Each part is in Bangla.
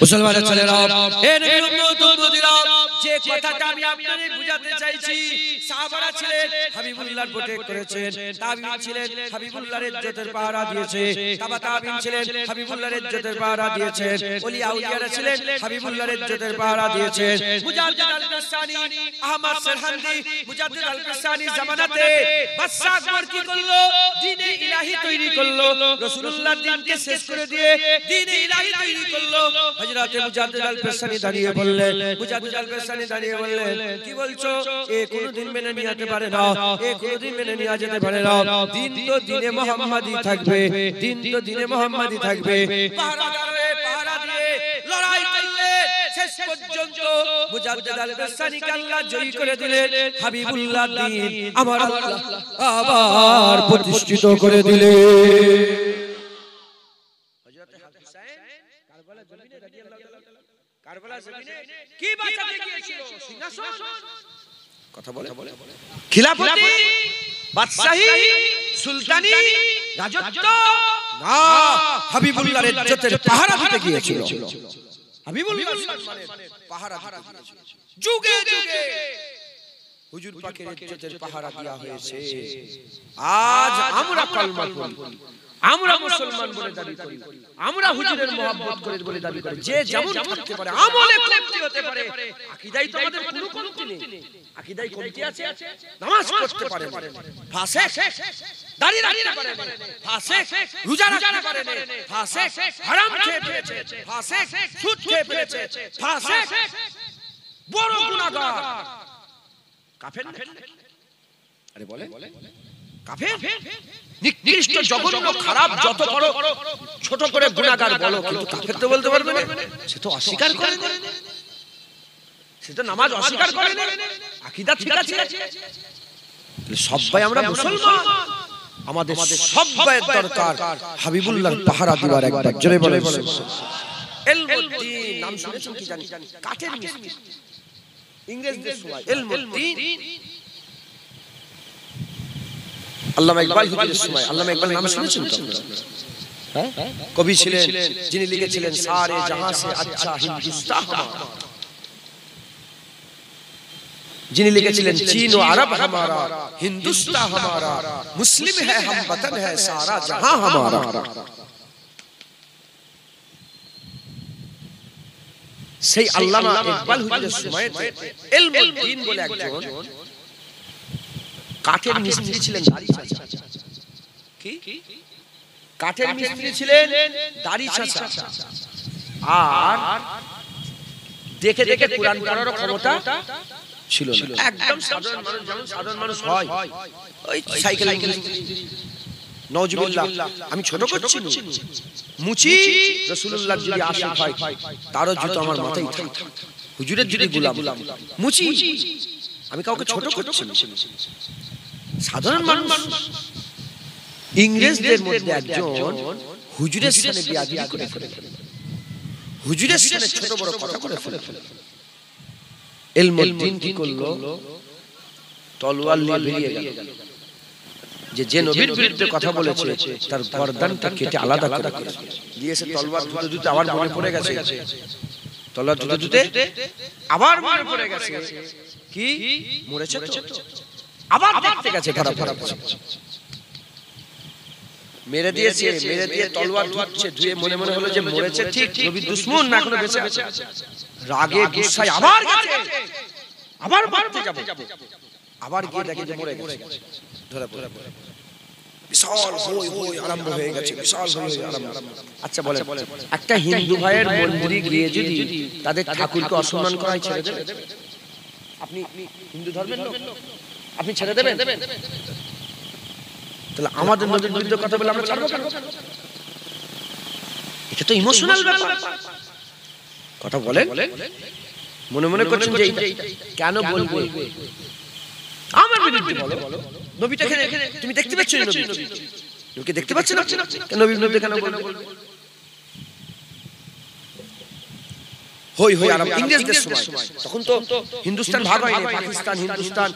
মুসলমানের ছেলেরা, হে নবীর উম্মত উম্মতিরা, যে কথাটা আমি আপনাদের বুঝাতে চাইছি, সাহাবারা ছিলেন হাবিবুল্লাহর প্রোটেক্ট করেছেন, তাবিঈন ছিলেন হাবিবুল্লাহর ইজ্জতের পাহারা দিয়েছে, তাবিঈন ছিলেন হাবিবুল্লাহর ইজ্জতের পাহারা দিয়েছেন, ওলিয়া আউলিয়ারা ছিলেন হাবিবুল্লাহর ইজ্জতের পাহারা দিয়েছেন। মুজাদ্দিদ আল-কাসানি, আহমদ সরহান্দি, মুজাদ্দিদ আল-কাসানি জামানাতে বাদশা আকবর কি করলো? দ্বীনে ইলাহি তৈরি করলো, রাসূলুল্লাহর দ্বীনকে শেষ করে দিয়ে দ্বীনে ইলাহি তৈরি করলো। হযরত মুজাদ্দিদ আল-কাসানি দাঁড়িয়ে বললেন, মুজাদ্দিদ আল-কাসানি দাঁড়িয়ে বললেন, কি বলছো? এ কোনদিন মেনে নিয়ে যেতে পারে না, এ কোনদিন মেনে নিয়ে যেতে পারে না। দিন তো দিনে মুহাম্মাদি থাকবে, দিন তো দিনে মুহাম্মাদি থাকবে। পাহারা দিয়ে লড়াই করলে শেষ পর্যন্ত মুজাদ্দিদ আল-কাসানিকে আল্লাহ জয়ী করে দিলেন। হাবিবুল্লাহ দ্বীন আমার আল্লাহ আবার প্রতিষ্ঠিত করে দিলেন। হযরত হুসাইন কারবালা জমিনে রাদিয়াল্লাহু তাআলা, কারবালা জমিনে কি বাঁচাতে গিয়েছিল? সিংহাসন, কথা বলে, খিলাফতি, বাদশাহী, সুলতানি, রাজত্ব না, হাবিবুল্লাহর ইজ্জতের পাহারা দিতে গিয়েছিল। হাবিবুল্লাহর সম্মানের পাহারা দিতে গিয়েছিল। যুগে যুগে হুজুর পাকের ইজ্জতের পাহারা দেয়া হয়েছে। আজ আমরা কলমা পড়ি, আমরা মুসলমান বলে দাবি করি, আমরা হুজুরের মহব্বত করে বলে দাবি করি। যে যেমন থাকতে পারে, আমলে কমতি হতে পারে, আকীদায় তো আমাদের কোনো কমতি নেই। আকীদায় কমতি আছে? নামাজ পড়তে পারে না, ফাসিক, দাড়ি রাখতে পারে না, ফাসিক, রোজা রাখতে পারে না, ফাসিক, হারাম খেয়ে ফেলেছে, ফাসিক, সুদ খেয়ে ফেলেছে, ফাসিক, বড় গুনাহগার, কাফের। আরে বলে কাফের, নিকৃষ্ট, জঘন্য, খারাপ, যত বড় ছোট করে গুনাহগার বলো, কিন্তু কাফের তো বলতে পারবে না। সে তো অস্বীকার করে, সে তো নামাজ অস্বীকার করে না, আকীদা ঠিক আছে। সবাই আমরা মুসলমান, আমাদের সবাই দরকার হাবিবুল্লাহর পাহারা দিবার। একবার জোরে বলে ইলমুদ্দিন নাম শুনেছেন কি জানি? কাঠের মিস্ত্রি, ইংরেজদের সময় ইলমুদ্দিন। আল্লামা ইকবাল হুজুরের সময়, আল্লামা ইকবাল নাম শুনেছেন তো? হ্যাঁ, কবি ছিলেন যিনি লিখেছিলেন সারে জাহাঁ সে আচ্ছা হিন্দুস্তান হামারা, যিনি লিখেছিলেন চীন ও আরব হামারা, হিন্দুস্তান হামারা, মুসলিম है हम वतन है सारा जहां हमारा। সেই আল্লামা ইকবাল হুজুরের সময়তে ইলমুদ্দিন বলে একজন কাঠের মিস্ত্রি ছিলেন, দাড়ি চাচা। কি কাঠের মিস্ত্রি ছিলেন, দাড়ি চাচা। আর দেখে দেখে কুরআন পড়ার ক্ষমতা ছিল না। একদম সাধারণ মানুষ, যেমন সাধারণ মানুষ হয়, ওই সাইকেল নওজুবিল্লাহ, আমি ছোট করছি, মুচি রাসূলুল্লাহ যদি আশিক হয় তারও জুতো আমার মাথায় থাকে, হুজুরের যদি গোলাম মুচি, আমি কাউকে ছোট করছি না। সাধারণ মানুষ, ইংরেজদের মধ্যে একজন হুজুরের সামনে বিয়াদবি করে ফেলে, হুজুরের সামনে ছোট বড় কথা করে ফেলে। ইলমুদ্দিন কি করলো? তলোয়ার নিয়ে বেরিয়ে গেল, যে নবীর বিরুদ্ধে কথা বলেছে তার গর্দানটা কেটে আলাদা করে দিয়েছে। তলোয়ার ধুতে ধুতে আবার মনে পড়ে গেছে, তলোয়ার ধুতে ধুতে আবার মনে পড়ে গেছে কি মরেছে তো, আবার দেখতে গেছে, ধরা মেরে দিয়েছে, মেরে দিয়ে তলোয়ার ধুচ্ছে, ধুয়ে মনে মনে হলো যে মরেছে ঠিক, নবীর দুশমন না এখনো বেঁচে আছে। রাগে গুসায় আবার গেছে, আবার মারতে যাবে, আবার গিয়ে দেখে যে মরে গেছে, ধরা পড়ে। বিশাল হই হই আরম্ভ হয়ে গেছে, বিশাল হই হই আরম্ভ। আচ্ছা বলেন, একটা হিন্দু ভাইয়ের মন্দিরে গিয়ে যদি তাদের ঠাকুরকে অসম্মান করাই ছেড়ে দেবে? আপনি হিন্দু ধর্মের লোক, আপনি ছেড়ে দেবেন? তাহলে আমাদের নবীর বিরুদ্ধে কথা বলে আমরা ছাড়বো কেন? এটা তো ইমোশনাল ব্যাপার। কথা বলেন, মনে মনে করছেন যে কেন বলবো? আমার বিরুদ্ধে বলো, নবীটাকে তুমি দেখতে পাচ্ছ না? নবীকে দেখতে পাচ্ছ না? নবীর বিরুদ্ধে কেন বলবো? হই হই আরব ইংরেজদের সময়, তখন তো হিন্দুস্তান ভাগ হয়নি, পাকিস্তান, হিন্দুস্তান,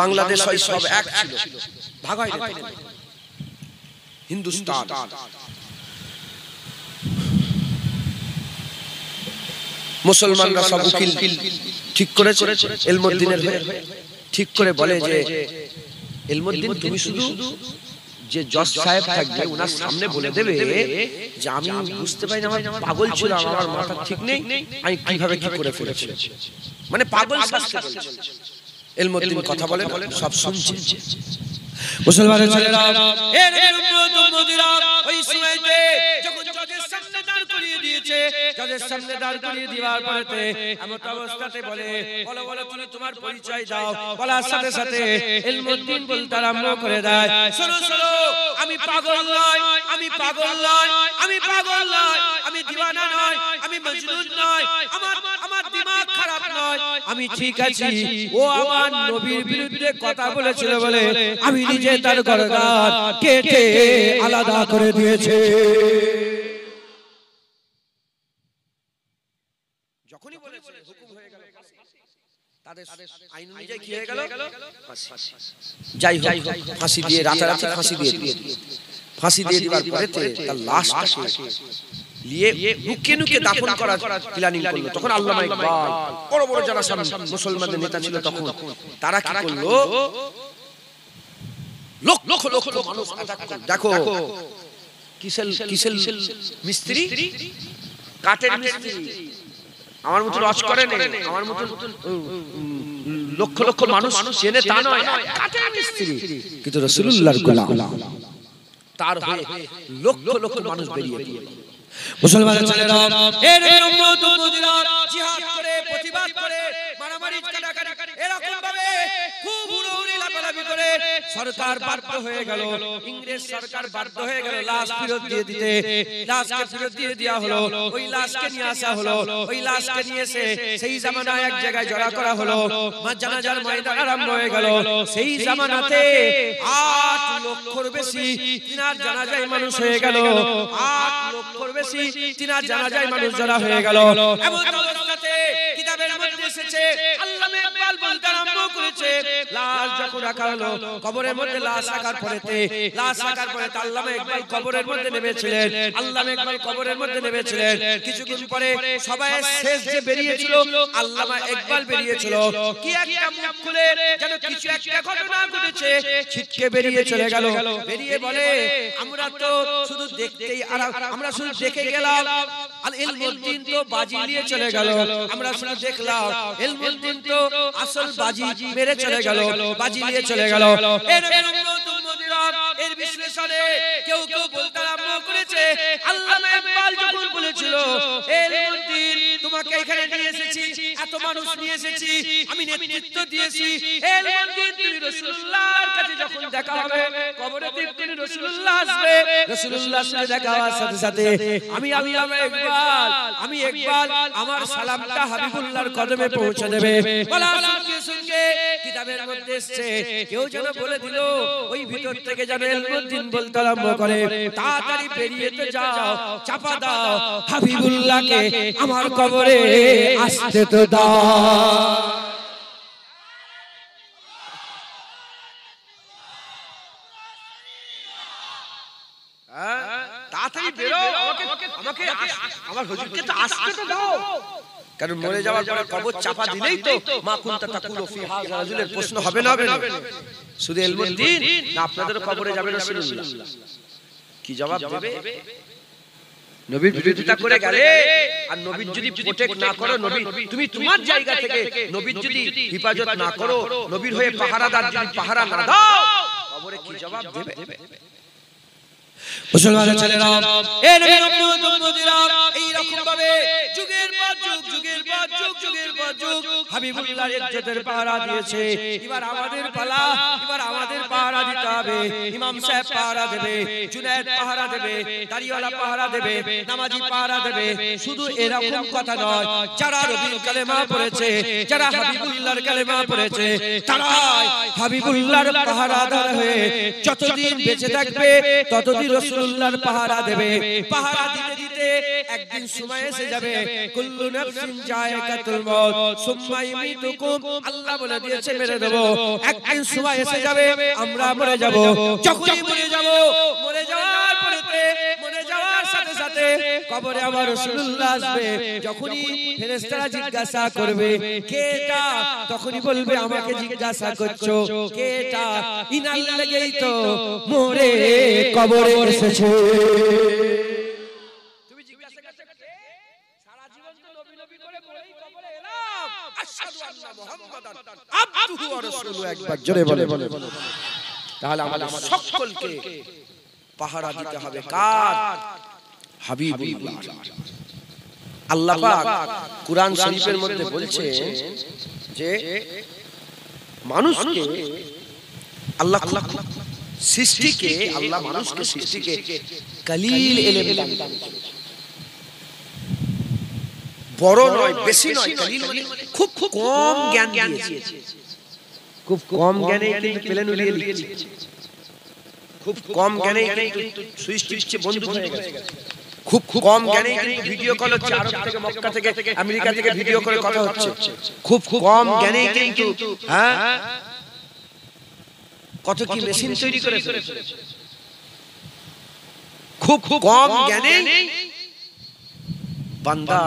বাংলাদেশ সব এক ছিল, ভাগ হয়নি হিন্দুস্তান। মুসলমানরা সব উকিল ঠিক করেছে এলমুদ্দিনের হয়ে, ঠিক করে বলে যে এলমুদ্দিন তুমি শুধু যে জজ সাহেব থাকবে ওনার সামনে বলে দেবে যে আমি বুঝতে পারি না, আমার পাগল ছিল, আমার মাথা ঠিক নেই, আমি কিভাবে কি করে ফেলেছি, মানে পাগল শাস্তি বলছে। এলমুদ্দিন কথা বলে সব শুনছে। মুসলমানের ছেলেরা এর উম্মতরা ওই সময়তে যখন জজের সামনে দাঁড় করিয়ে দিয়েছে, জজের সামনে দাঁড় করিয়ে দেওয়ার পরেতে এমন অবস্থাতে বলে বলো বলো তুমি তোমার পরিচয় দাও। বলার সাথে সাথে এলমুদ্দিন বলতে আরম্ভ করে দেয়, শোনো শোনো আমি পাগল নয়, আমি পাগল নয়, আমি পাগল নয়, আমি দিওয়ানা নয়, আমি মজনুন নয়, আমার দিমাগ খারাপ নয়, আমি ঠিক আছি। ও আমার নবীর বিরুদ্ধে কথা বলেছিল বলে আমি নিজে তার গর্দান কেটে আলাদা করে দিয়েছে। যখনই বলেছে হুকুম হয়ে গেল, তাদের আইন অনুযায়ী কি হয়ে গেল, যাই হোক ফাঁসি দিয়ে রাতারাতি ফাঁসি দিয়ে দেওয়ার পরে তার লাশটাকে নিয়ে নুকে নুকে দাফন করার প্ল্যানিং করলো। তখন আল্লামা ইকবাল বড় বড় যারা মুসলমানদের নেতা ছিল তখন তারা কি করলো, লক্ষ লক্ষ মানুষ দেখো কিসেল মিস্ত্রি, কাঠের মিস্ত্রি, আমার মতো রচ করে না, আমার মতো লক্ষ লক্ষ মানুষ চেনে তা নয়, কাঠের মিস্ত্রি কিন্তু রাসূলুল্লাহর গোলাম, তার হয়ে লক্ষ লক্ষ মানুষ বেরিয়ে এলো। মুসলমানের ছেলেরা এর উম্মত উম্মতিরা জিহাদ করে প্রতিবাদ করে মারামারি কাটাকাটি এরকম ভাবে খুব উড়াউড়ি লাফালাফি করে সরকার বাধ্য হয়ে গেল, ইংরেজ সরকার বাধ্য হয়ে গেল লাশ ফেরত দিয়ে দিতে। লাশকে ফেরত দিয়ে দেওয়া হলো, ওই লাশকে নিয়ে আসা হলো, ওই লাশকে নিয়ে এসে সেই জামানায় এক জায়গায় জড়া করা হলো, জানাজার ময়দান আরম্ভ হয়ে গেল। সেই জামানাতে 8 লক্ষর বেশি তিনার জানাজায় মানুষ হয়ে গেল, 8 লক্ষর বেশি তিনার জানাজায় মানুষ জড়া হয়ে গেল। এমন অবস্থাতে কিতাবের মধ্যে এসেছে আল্লামা ইকবাল বলতে আরম্ভ করেছে, লাশ যখন রাখা হলো কবরের মধ্যে, লাশ রাখার পরেতে আল্লামা ইকবাল কবরের মধ্যে নেমেছিলেন, আল্লামা ইকবাল কবরের মধ্যে নেমেছিলেন। কিছুক্ষণ পরে সবাই শেষ যে বেরিয়েছিল আল্লামা ইকবাল বেরিয়েছিল, কি একটা মুখ খুলে যেন কিছু একটা ঘটনা ঘটেছে, ছিটকে বেরিয়ে চলে গেল। বেরিয়ে বলে আমরা তো শুধু দেখতেই, আর আমরা শুধু দেখে গেলাম, আর এলমুদ্দিন তো বাজি নিয়ে চলে গেল, আমরা শুধু দেখলাম, এলমুদ্দিন তো আসল বাজি মেরে চলে গেল, বাজি নিয়ে চলে গেল। এর বিশ্লেষণে কেউ কেউ বলতে আরম্ভ করেছে আল্লামা ইকবাল যখন বলেছিল এলমুদ্দিন তোমাকে এখানে নিয়ে এসেছি, এত মানুষ নিয়ে এসেছি, আমি নেতৃত্ব দিয়েছি, এলমুদ্দিন তুমি রাসূলুল্লাহর কাছে যখন দেখা হবে কবরে তুমি রাসূলুল্লাহ আসবে, রাসূলুল্লাহর সাথে দেখা হওয়ার সাথে সাথে আমি আল্লামা ইকবাল, আমি ইকবাল আমার সালামটা হাবিবুল্লাহর কদমে পৌঁছে দেবে। বলা সঙ্গে কিতাবের মধ্যে এসেছে, কেউ যেন বলে দিল ওই ভিতর থেকে যেন এলমুদ্দিন বলতে আরম্ভ করে তাড়াতাড়ি বেরিয়ে তো যাও, চাপা দাও হাবিবুল্লাহকে আমার কবরে আসতে তো দাও। তাড়াতাড়ি বেরো, আমাকে আমার হুজুরকে তো আসতে তো দাও, কারণ মরে যাওয়ার পরে কবর চাপা দিলেই তো মা কুনতা তাকুলু ফি হাযা রাজুলের প্রশ্ন হবে না, হবে না? শুধু এলমুদ্দিন না আপনাদেরও কবরে যাবে রাসূলুল্লাহ, কি জবাব দেবে? নবীর বিরোধিতা করে গেলে আর নবীর যদি প্রোটেক্ট না করো, নবী তুমি তোমার জায়গা থেকে নবীর যদি হিফাজত না করো, নবীর হয়ে পাহারাদার যদি পাহারা না দাও, কবরে কি জবাব দেবে? মুসলমানের ছেলেরা এর উম্মত উম্মতিরা এই রকম ভাবে যুগের পর যুগ, যুগের পর যুগ, যুগের পর যুগ হাবিবুল্লাহর ইজ্জতের পাহারা দিয়েছে। এবার আমাদের পালা, এবার আমাদের পাহারা দিতে হবে। ইমাম সাহেব পাহারা দেবে, জুনায়েদ পাহারা দেবে, দাড়িওয়ালা পাহারা দেবে, নামাজি পাহারা দেবে। শুধু এরকম কথা নয়, যারা নবীর কালেমা পড়েছে, যারা হাবিবুল্লাহর কালেমা পড়েছে, তারাই হাবিবুল্লাহর পাহারাদার হয়ে যতদিন বেঁচে থাকবে ততদিন রাসূলুল্লাহর পাহারা দেবে। পাহারা দিতে দিতে একদিন সময় এসে যাবে, কুল্লু নাফসিন যায়কাতুল মউত সুম্মা ইমিতুকুম, আল্লাহ বলে দিয়েছে মেরে দেব। একদিন সময় এসে যাবে আমরা মরে যাব। যখনই মরে যাব, মরে যাওয়ার পরেতে, মরে যাওয়ার সাথে সাথে কবরে আমার রাসূলুল্লাহ আসবে, যখনই ফেরেশতারা জিজ্ঞাসা করবে কে এটা, তখনই বলবে আমাকে জিজ্ঞাসা করছো কে এটা, ইনার লাগেই তো মোরে কবরে এসেছে। তুমি জিজ্ঞাসা করছো কে, সারা জীবন তো নবী নবী করে বলেই কবরে এলাম, আশহাদু আন্না মুহাম্মাদান আবদুহু ওয়া রাসূলুহু, একবার জোরে বলে। তাহলে আমাদের সকলকে পাহারা দিতে হবে কার? হাবিবুল্লাহ। আল্লাহ পাক কুরআন শরীফের মধ্যে বলছে যে মানুষকে আল্লাহ সৃষ্টিকে, আল্লাহ মানুষকে সৃষ্টিকে কলিল ইলম দান করেছে। বড় নয়, বেশি নয়, কলিল মানে খুব কম জ্ঞান দিয়েছে। খুব কম জ্ঞানে কিন্তু প্লেন উড়িয়ে লিখছে, খুব কম জ্ঞানে কিন্তু সুইচ টিপছে বন্দুক হয়ে গেছে, খুব কম জ্ঞানে কিন্তু ভিডিও কল হচ্ছে, আরব থেকে মক্কা থেকে আমেরিকা থেকে ভিডিও করে কথা হচ্ছে, খুব কম জ্ঞানে কিন্তু কত কি মেশিন তৈরি করে ফেলেছে, খুব কম জ্ঞানে বান্দা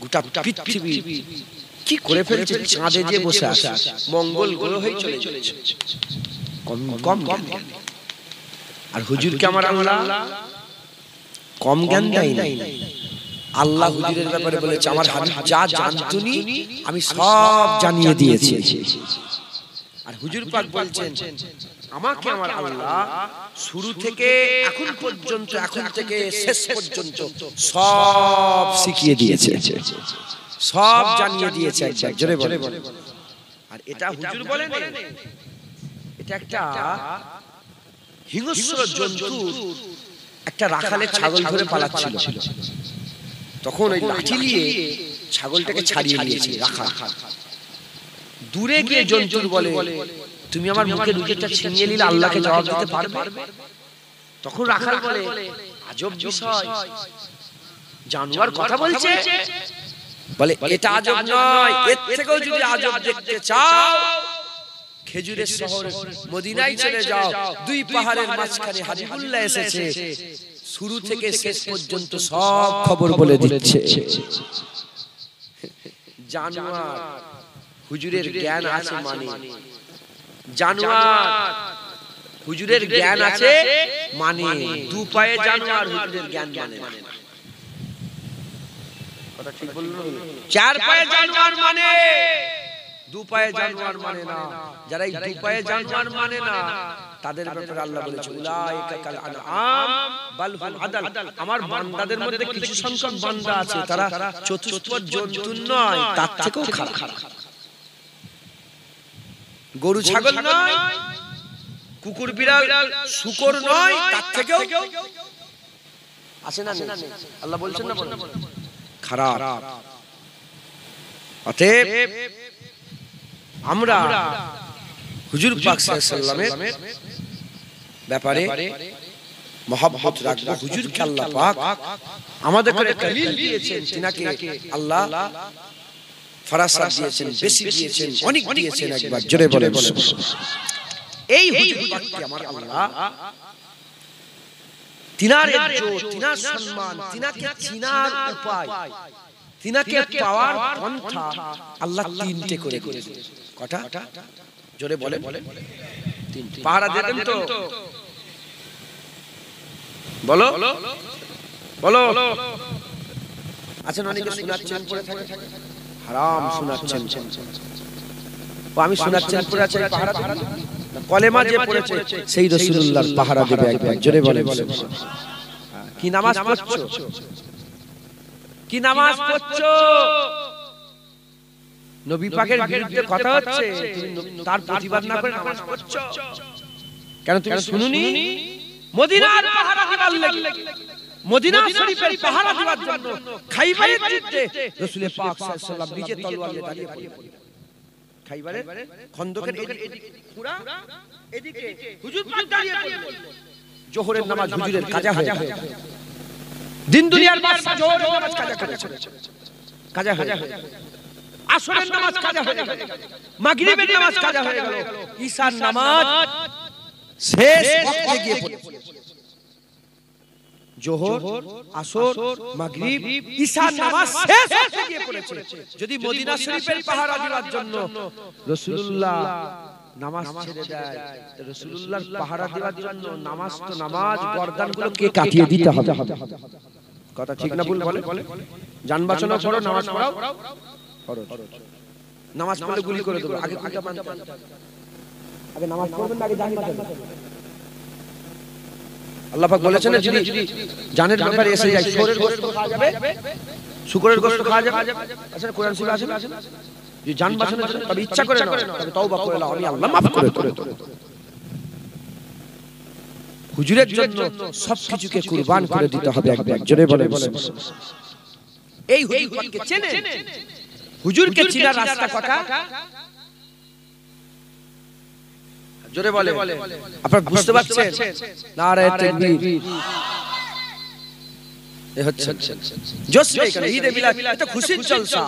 গোটা পৃথিবী কি করে ফেলছে, চাঁদে যে বসে আছে, মঙ্গল গ্রহে চলে চলেছে কম জ্ঞান। আর হুজুরকে আমার আল্লাহ কম জ্ঞান দেয় না। আল্লাহ হুজুরের ব্যাপারে বলেছে আমার হাবিব যা জানতুনি আমি সব জানিয়ে দিয়েছি। আর হুজুর পাক বলছেন আমাকে আমার আল্লাহ শুরু থেকে এখন পর্যন্ত, এখন থেকে শেষ পর্যন্ত সব শিখিয়ে দিয়েছে, সব জানিয়ে দিয়েছে, একবার জোরে বলে। আর এটা হুজুর বলেন, এটা একটা হিংস্র জন্তু, একটা রাখালের ছাগল ধরে পালাচ্ছিল, তখন ওই লাঠি নিয়ে ছাগলটাকে ছাড়িয়ে নিয়েছে রাখাল। দূরে গিয়ে জন্তুর বলে তুমি আমার মুখে রুটিটা ছিনিয়ে নিলে আল্লাহকে জবাব দিতে পারবে? তখন রাখাল বলে আজব বিষয়, জানোয়ার কথা বলছে। বলে এটা আজব নয়, এর থেকেও যদি আজব দেখতে চাও খেজুরের শহর মদিনায় চলে যাও, দুই পাহাড়ের মাঝখানে হাবিবুল্লাহ এসেছে, শুরু থেকে শেষ পর্যন্ত সব খবর বলে দিচ্ছে। জানোয়ার হুজুরের জ্ঞান আছে মানে, জানোয়ার হুজুরের জ্ঞান আছে মানে, দু পায়ে জানোয়ার হুজুরের জ্ঞান মানে না। কথা ঠিক বললাম? চার পায়ে জানোয়ার মানে, দু পায়ে জানোয়ার মানে না। যারা এই দু পায়ে জানোয়ার মানে না তাদের ব্যাপারে আল্লাহ বলেছে উলাইকা কাল আনআম বাল হুম আদাল। আমার বান্দাদের মধ্যে কিছু সংখ্যক বান্দা আছে তারা চতুষ্পদ জন্তু নয়, তার থেকেও খারাপ। গরু ছাগল নয়, কুকুর বিড়াল শূকর নয়, তার থেকেও আছে না? আল্লাহ বলছেন না খারাপ। অতএব আমরা হুজুর পাক সাল্লাল্লাহু আলাইহি ওয়াসাল্লামের ব্যাপারে মহব্বত রাখবো। হুজুরকে আল্লাহ পাক আমাদের করে কলিল দিয়েছেন, তিনাকে আল্লাহ ফরাসাত দিয়েছেন, বেশি দিয়েছেন, অনেক দিয়েছেন, একবার জোরে বলে। এই হুজুর পাককে আমার আল্লাহ তিনার ইজ্জত, তিনার সম্মান, তিনাকে চিনার উপায়, তিনাকে পাওয়ার পন্থা আল্লাহ তিনটে করে দিয়েছেন। কটা? জোরে বলে। তিনটে। পাহারা দেবেন তো? বলো বলো। আচ্ছা অনেকে শোনাচ্ছেন পড়ে থাকে, হারাম শোনাচ্ছেন। আমি শোনাচ্ছেন পড়ে আছে পাহারা দেবেন, কলেমা যে পড়েছে সেই রাসূলুল্লাহর পাহারা দেবে, একবার জোরে বলে। কি নামাজ পড়ছো? কি নামাজ পড়ছো? নবী পাকের বিরুদ্ধে কথা হচ্ছে, তার প্রতিবাদ না করে নামাজ পড়ছো কেন? তুমি শুনুনি মদিনার পাহারা দিবার লাগি, মদিনা শরীফের পাহারা দিবার জন্য খাইবারের যুদ্ধে রাসূল পাক সাল্লাল্লাহু আলাইহি ওয়াসাল্লাম নিজে তলোয়ার নিয়ে দাঁড়িয়ে পড়লেন। খাইবারের খন্দকের এদিকে পুরা এদিকে হুজুর পাক দাঁড়িয়ে পড়লেন। জোহরের নামাজ হুজুরের কাজা হয়ে গেল। দিন দুনিয়ার বাদশা জোহরের নামাজ কাজা করেছে, কাজা হয়ে গেল। আসরের নামাজ কাজা হয়ে গেল, মাগরিবের নামাজ কাজা হয়ে গেল, ঈশার নামাজ শেষ ওয়াক্তে গিয়ে পড়েছে। জোহর, আসর, মাগরিব, ঈশার নামাজ শেষ হতে গিয়ে পড়েছে। যদি মদিনা শরীফের পাহারা দেওয়ার জন্য রাসূলুল্লাহ নামাজ ছেড়ে দেয়, রাসূলুল্লাহর পাহারা দেওয়ার জন্য নামাজ তো নামাজ, গর্দানগুলোকে কাটিয়ে দিতে হবে। কথা ঠিক না ভুল বলে? জান বাঁচানো পড়ো, নামাজ পড়াও ফরজ। নামাজ পড়লে গুলি করে দেবো, আগে কোনটা মানতে হবে? আগে নামাজ পড়বেন না, আগে জান বাঁচাবেন। আল্লাহ পাক বলেছেন যদি জানের ব্যাপারে এসে যায়, শুকরের গোশত খাওয়া যাবে, শুকরের গোশত খাওয়া যাবে। আচ্ছা, কোরআন শরীফে আছে না? যে জান বাঁচানোর জন্য তবে ইচ্ছা করে নাও, তবে তওবা করে নাও, আমি আল্লাহ মাফ করে দেব। হুজুরের জন্য সবকিছুকে কুরবান করে দিতে হবে একবার, জোরে বলে। এই হুজুর পাককে চেনে, হুজুরকে চিনার রাস্তা কথা জোরে বলে। আপনারা বুঝতে পারছেন? নারায়ে তাকবীর। এই হচ্ছে জোশ এখানে, ঈদে মিলাদ এটা খুশির জলসা।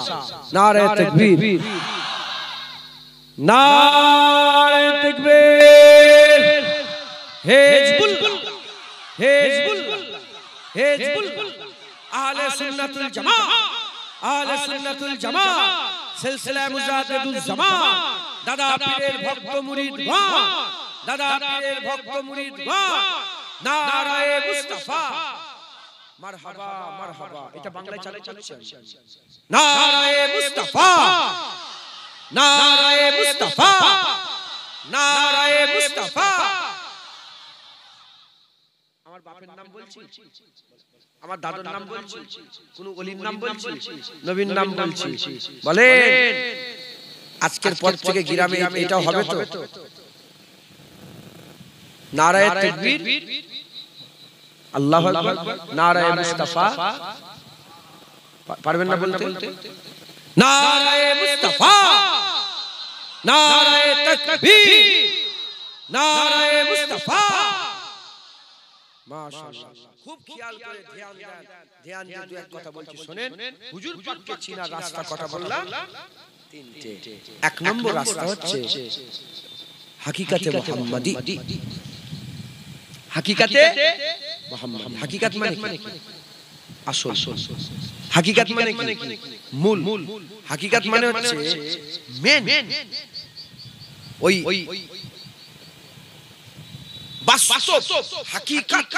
নারায়ে তাকবীর, নারায়ে তাকবীর। হিজবুল্লাহ, হিজবুল্লাহ, হিজবুল্লাহ, আহলে সুন্নাতুল জামাত, আহলে সুন্নাতুল জামাত, সিলসিলা মুজাদ্দিদুল জামাত, দাদা পীরের ভক্ত মুরিদ ওয়ান, দাদা পীরের ভক্ত মুরিদ ওয়ান। নারায়ে মুস্তাফা, মারহাবা মারহাবা। এটা বাংলায় চালাচ্ছে। নারায়ে মুস্তাফা, নারায়ে মুস্তাফা, নারায়ে মুস্তাফা। আমার বাপের নাম বলছি, আমার দাদার নাম বলছি, কোন ওলির নাম বলছি, নবীর নাম বলছি। বলেন আজকের পর থেকে গ্রামে এটাও হবে তো? নারায়ে তাকবীর, আল্লাহু আকবার, নারায়ে মুস্তাফা। পারবেন না বলতে? নারায়ে মুস্তাফা, নারায়ে তাকবীর, নারায়ে মুস্তাফা। মাশাআল্লাহ, খুব খেয়াল করে ধ্যান দেন, ধ্যান দিয়ে দুই এক কথা বলছি শুনেন। হুজুর পাককে চিনার রাস্তা কথা বললাম তিনটে। এক নম্বর রাস্তা হচ্ছে হাকিকাতে মুহাম্মাদি। হাকিকাতে মুহাম্মাদি, হাকিকাত মানে কি? আসল। হাকিকাত মানে কি? মূল। হাকিকাত মানে হচ্ছে মেন, ওই বাস্তব হাকিকাত।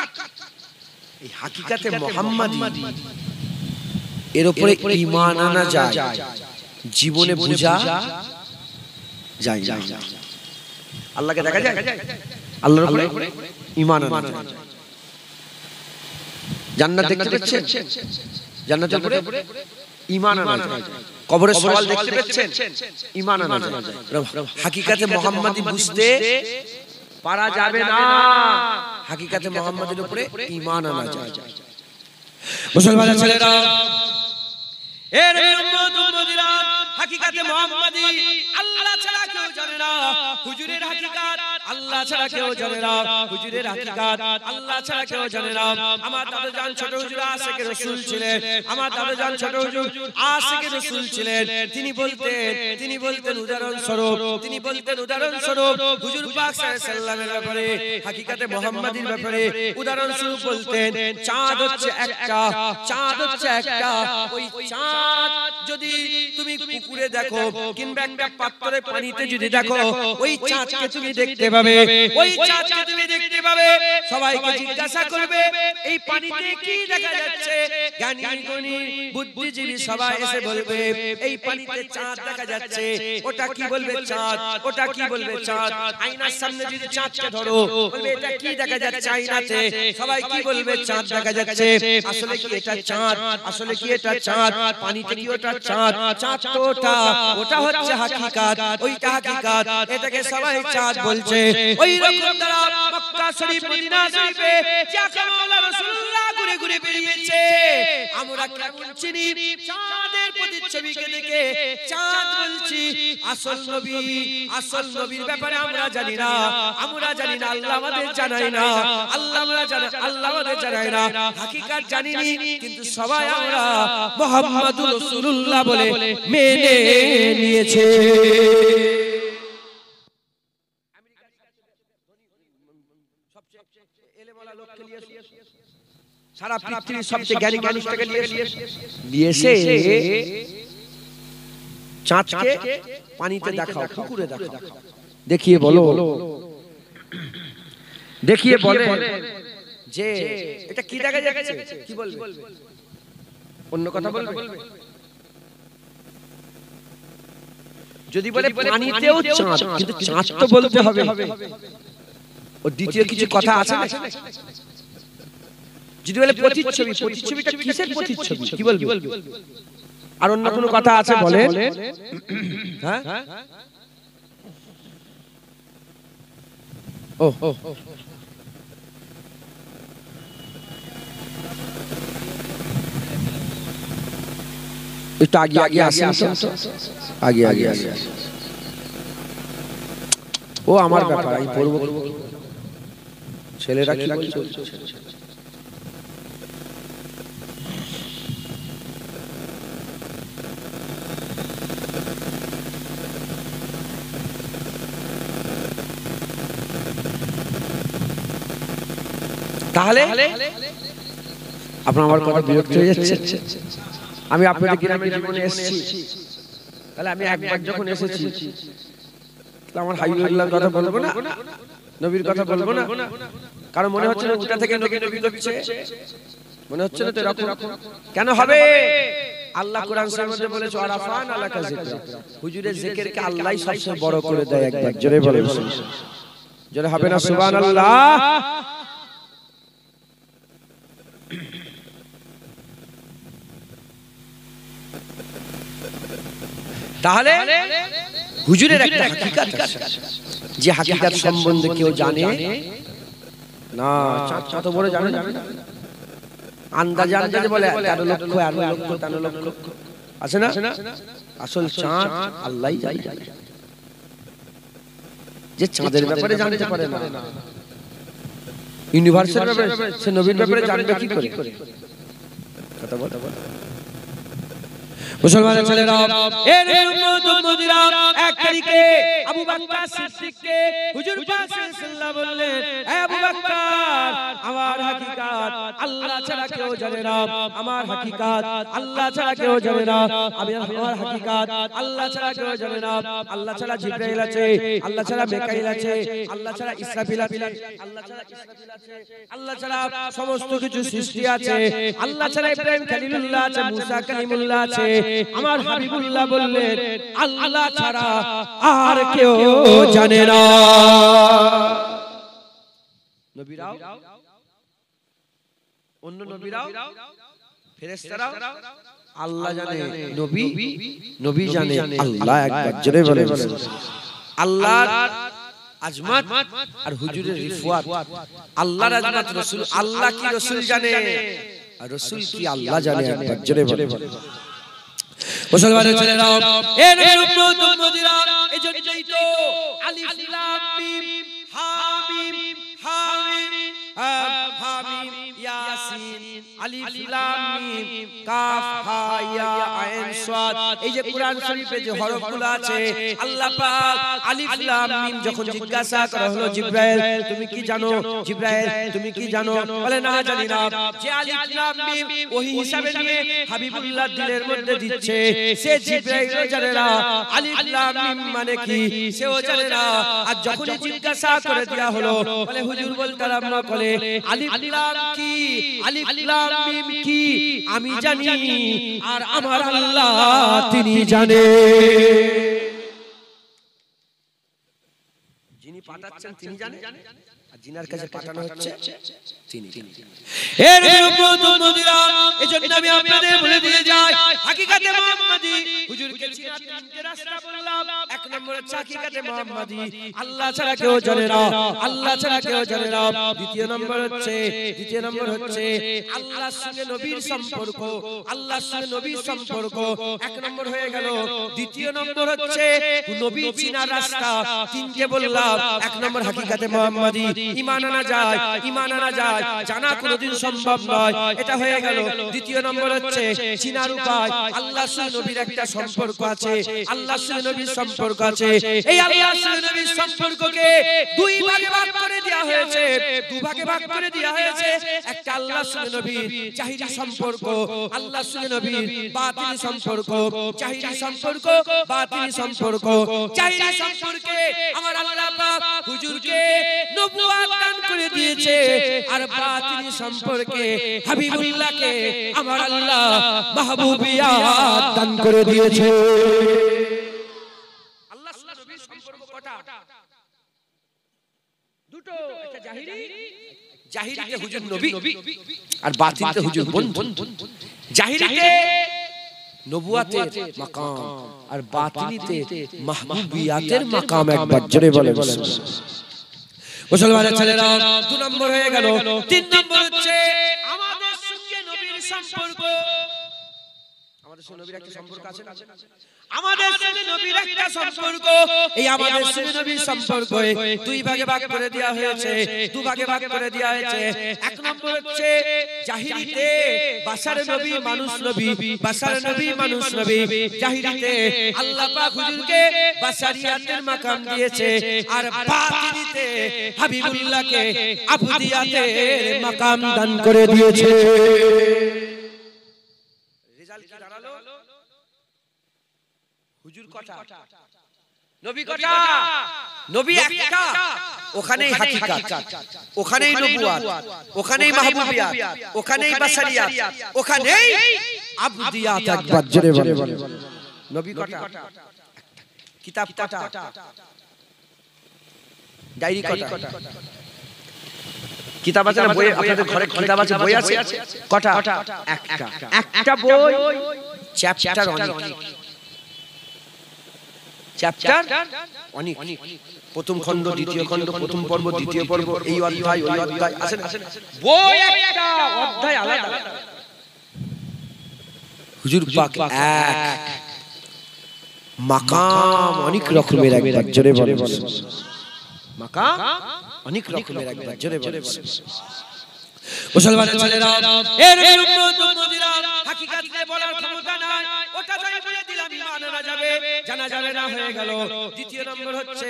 এই হাকিকাতে মুহাম্মাদি এর উপরে ঈমান আনা যায়, জীবনে বোঝা যায় না। আল্লাহকে দেখা যায়, আল্লাহর উপরে ঈমান আনা যায়। জান্নাত দেখতে পাচ্ছেন, জান্নাতের উপরে ঈমান আনা যায়। কবরের সওয়াল দেখতে পাচ্ছেন, ঈমান আনা যায়। হাকিকাতে মুহাম্মাদি বুঝতে পারা যাবে না, হাকিকাতে মুহাম্মাদের উপরে ঈমান আনা যায়। মুসলমান ছেলেরা, এর উম্মত উম্মতিরা, হাকিকাতে মুহাম্মাদি আল্লাহ ছাড়া কেউ জানে না। হুজুরের হাকিকাত আল্লাহ ছাড়া কেউ জানে না, হুজুরের হাকিকাত আল্লাহ ছাড়া কেউ জানে না। আমার দাদা জান ছোট হুজুর আশিকে রাসূল ছিলেন, আমার দাদা জান ছোট হুজুর আশিকে রাসূল ছিলেন। তিনি বলতেন উদাহরণ স্বরূপ হুজুর পাক সাল্লাল্লাহু আলাইহি সাল্লামের ব্যাপারে, হাকিকাতে মুহাম্মাদির ব্যাপারে উদাহরণ স্বরূপ বলতেন চাঁদ হচ্ছে একটা, চাঁদ হচ্ছে একটা। ওই চাঁদ যদি তুমি পুকুরে দেখো কিংবা একটা পাত্রে পানিতে যদি দেখো, ওই চাঁদকে তুমি দেখতে পাবে, ওই চাঁদকে তুমি দেখতে পাবে। সবাইকে জিজ্ঞাসা করবে এই পানিতে কি দেখা যাচ্ছে, জ্ঞানী গুণী বুদ্ধিজীবী সবাই এসে বলবে এই পানিতে চাঁদ দেখা যাচ্ছে। ওটা কি বলবে চাঁদ, ওটা কি বলবে চাঁদ। আয়নার সামনে যদি চাঁদকে ধরো, বলবে এটা কি দেখা যাচ্ছে আয়নাতে, সবাই কি বলবে চাঁদ দেখা যাচ্ছে। আসলে কি এটা চাঁদ, আসলে কি এটা চাঁদ, পানিতে কি ওটা চাঁদ, চাঁদ তো ওটা হচ্ছে হাকিকাত, ওইটা হাকিকাত, এটাকে সবাই চাঁদ বলছে। ওই রকম তারা মক্কা শরীফ মদিনা শরীফে যাকে মাওলানা রাসূলুল্লাহ ঘুরে ঘুরে বেরিয়েছে, আমরা কেমন চিনি চাঁদের প্রতিচ্ছবিকে দেখে চাঁদ বলছি। আসল নবীর ব্যাপারে আমরা জানি না, আল্লাহ আমাদের জানায় না, আল্লাহ আমাদের জানায় না, হাকিকাত জানিনি, কিন্তু সবাই আমরা মুহাম্মাদুর রাসূলুল্লাহ বলে মেনে নিয়েছে। সারা পৃথিবীর সবচেয়ে জ্ঞানী মানুষটাকে নিয়ে এসে চাঁদকে পানিতে দেখাও, পুকুরে দেখাও, দেখিয়ে বলো, দেখিয়ে বলে যে এটা কি দেখা যাচ্ছে, কি বলবে? অন্য কথা বলবে? যদি বলে পানিতেও চাঁদ, কিন্তু চাঁদ তো বলতে হবে। ও দ্বিতীয় কিছু কথা আছে না? যদি বলে প্রতিচ্ছবি, প্রতিচ্ছবিটা কিসের প্রতিচ্ছবি, কি বলবে? আর অন্য কোনো কথা আছে বলে? হ্যাঁ, ও একটু আগে আগে আসেন, আগে আগে আগে। ও আমার ব্যাপার, আমি পড়বো। ছেলেরা কি বলছে? তাহলে আপনার আমার কথা বিরক্ত হয়ে যাচ্ছে? আমি আপনাদের গ্রামের জীবনে এসেছি, তাহলে আমি একবার যখন এসেছি আমার হাবিবুল্লাহর কথা বলবো না, নবীর কথা বলবো না? কারণ মনে হচ্ছে না ওটা থেকে নবী নবী করছে, মনে হচ্ছে না তো এরকম? কেন হবে? আল্লাহ কোরআন শরীফের মধ্যে বলেছে আরাফান আলাকা যিকরা, হুজুরের জিকিরকে আল্লাহই সবচেয়ে বড় করে দেয়। একবার জোরে বলে, জোরে হবে না সুবহানাল্লাহ? তাহলে হুজুরের একটা হাকিকাত আছে, যে হাকিকাত সম্বন্ধে কেউ জানে না। চাঁদ বড় জানে না, আন্দাজে আন্দাজে বলে 13 লক্ষ 11 লক্ষ 13 লক্ষ আছে না? আসল চাঁদ আল্লাহই জানে। যে চাঁদের ব্যাপারে জানতে পারে না, ইউনিভার্সের ব্যাপারে, সে নবীর ব্যাপারে জানবে কি করে? কথা বল। মুসলমানের ছেলেরা, এ উম্মত উম্মতিরা, এক তারিখে আবু বকর সিদ্দিককে হুজুর পাক সাল্লাল্লাহু বললেন, এ আবু বকর, আমার হাকিকাত আল্লাহ ছাড়া কেউ জানে না, আমার হাকিকাত আল্লাহ ছাড়া কেউ জানে না, আমার হাকিকাত আল্লাহ ছাড়া কেউ জানে না। আল্লাহ ছাড়া জিবরাইল আছে, আল্লাহ ছাড়া মিকাইল আছে, আল্লাহ ছাড়া ইসরাফিল আছে, আল্লাহ ছাড়া ইসরাফিল আছে, আল্লাহ ছাড়া সমস্ত কিছু সৃষ্টি আছে, আল্লাহ ছাড়া ইব্রাহিম খলিলুল্লাহ আছে, মুসা কালিমুল্লাহ আছে। আমার হাবিবুল্লাহ বললেন, আল্লাহ ছাড়া আর কেউ জানে না। নবীরাও, অন্য নবীরাও, ফেরেশতারাও আল্লাহ জানে, নবী নবী জানে আল্লাহ। একবার জোরে বলে আল্লাহর আজমত আর হুজুরের রিফাত। আল্লাহর আজমত রাসূল, আল্লাহ কি রাসূল জানে, আর রাসূল কি আল্লাহ জানে। একবার জোরে বলে মুসলমানের ছেলেরা, এ নবীর উম্মত উম্মতিরা, এজন্যই তো আলিফ লাম মিম হামিম হামিম হামিম ইয়াসিন, আলিফ লাম মিম কাফ হা ইয়া আইন সাদ, এই যে কোরআন শরীফে যে হরফগুলো আছে, আল্লাহ পাক আলিফ লাম মিম যখন জিজ্ঞাসা করা হলো, জিবরাইল তুমি কি জানো, জিবরাইল তুমি কি জানো, বলে না জানি না। যে আলিফ লাম মিম ওহী হিসাবে নিয়ে হাবিবুল্লাহ দিলের মধ্যে দিচ্ছে, সে জিবরাইলও জানে না আলিফ লাম মিম মানে কি, সেও জানে না। আর যখন জিজ্ঞাসা করে দেয়া হলো, বলে হুজুর বলতে আরম্ভ করে, আলিফ লাম কি, আলিফ লাম মিম কি, আমি জানি আর আমার আল্লাহ তিনি জানে। যিনি পাঠাচ্ছেন তিনি জানেন, আর যিনার কাছে পাঠানো হচ্ছে তিনি জানেন। এর উম্মত উম্মতিরা, এজন্য আমি আপনাদের বলে দিয়ে যাই, হাকিকাতে মুহাম্মাদি হুজুরকে চিনার তিনটে রাস্তা বললাম। এক নম্বর হচ্ছে হাকিকাতে মুহাম্মাদি আল্লাহ ছাড়া কেউ জানে না, আল্লাহ ছাড়া কেউ জানে না। দ্বিতীয় নম্বর হচ্ছে আল্লাহর সঙ্গে নবীর সম্পর্ক, আল্লাহর সঙ্গে নবীর সম্পর্ক এক নম্বর হয়ে গেল। দ্বিতীয় নম্বর হচ্ছে নবী চিনার রাস্তা। তিনটে বললাম। এক নম্বর হাকিকাতে মুহাম্মাদি, ঈমান আনা যায়, ঈমান আনা যায়, জানা কোনোদিন সম্ভব নয়, এটা হয়ে গেল। দ্বিতীয় নম্বর হচ্ছে চিনার উপায়, আল্লাহর সঙ্গে নবীর একটা সম্পর্ক আছে, আল্লাহর সঙ্গে নবীর সম্পর্ক আছে। এই আল্লাহ নবীর সম্পর্ককে দুই ভাগে ভাগ করে দেওয়া হয়েছে, দুভাগে ভাগ করে দেওয়া হয়েছে। একটা আল্লাহ নবীর জাহিরি সম্পর্ক, আল্লাহ নবীর বাতিনি সম্পর্ক, জাহিরি সম্পর্ক, বাতিনি সম্পর্ক। জাহিরি সম্পর্কে আমার আল্লাহ পাক হুজুরকে নবুয়ত দান করে দিয়েছে, আর বাতিনি সম্পর্কে হাবিবুল্লাহকে আমার আল্লাহ মাহবুবিয়াত দান করে দিয়েছে। আল্লাহ নবীর সম্পর্ক কটা? দুটো, একটা জাহিরি, জাহিরিতে হুজুর নবী আর বাতিনিতে হুজুর বন্ধু। জাহিরিতে নবুয়াতের মাকাম আর বাতিনিতে মাহবুবিয়াতের মাকাম। একবার জোরে বলে মুসলমানের ছেলেরা, 2 নম্বর হয়ে গেল। 3 নম্বর হচ্ছে আমাদের সঙ্গে নবীর সম্পর্ক। আমাদের সঙ্গে নবীর একটা সম্পর্ক আছে না? আমাদের সঙ্গে নবীর একটা সম্পর্ক। এই আমাদের সঙ্গে নবীর সম্পর্ক দুই ভাগে ভাগ করে দেওয়া হয়েছে, দুভাগে ভাগ করে দেওয়া হয়েছে। 1 নম্বর হচ্ছে জাহিরিতে বাশার নবী মানুষ নবী, বাশার নবী মানুষ নবী। জাহিরিতে আল্লাহ পাক হুজুরকে বাশারিয়াতের মাকাম দিয়েছে, আর বাতিনিতে হাবিবুল্লাহকে আবদিয়াতের মাকাম দান করে দিয়েছে। রেজাল্ট কি দাঁড়ালো? হুজুর কটা, নবী কটা? নবী একটা, ওখানেই হাকিকাত, ওখানেই নবুয়াত, ওখানেই মাহবুবিয়াত, ওখানেই বাশারিয়াত, ওখানেই আবদিয়াত। একবার জোরে বলে নবী কটা? কিতাব কটা? ডায়েরি কটা? কিতাব আছে না? বই আপনাদের ঘরে কিতাব আছে, বই আছে কটা? একটা। একটা বই, চ্যাপ্টার অনেক, চ্যাপ্টার অনেক। প্রথম খণ্ড, দ্বিতীয় খণ্ড, প্রথম পর্ব, দ্বিতীয় পর্ব, এই অধ্যায়, ওই অধ্যায় আছে না? বই একটা, অধ্যায় আলাদা। হুজুর পাক এক, মাকাম অনেক রকমের। একবার জোরে বলে মাকাম অনেক রকমের। একবার জোরে বলে মুসলমানের ছেলেরা, এর উম্মত উম্মতিরা হাকিকাতে বলার ক্ষমতা নাই। ওটা তাই বলে দিলাম, ঈমান আনা যাবে, জানা যাবে না, হয়ে গেল। দ্বিতীয় নম্বর হচ্ছে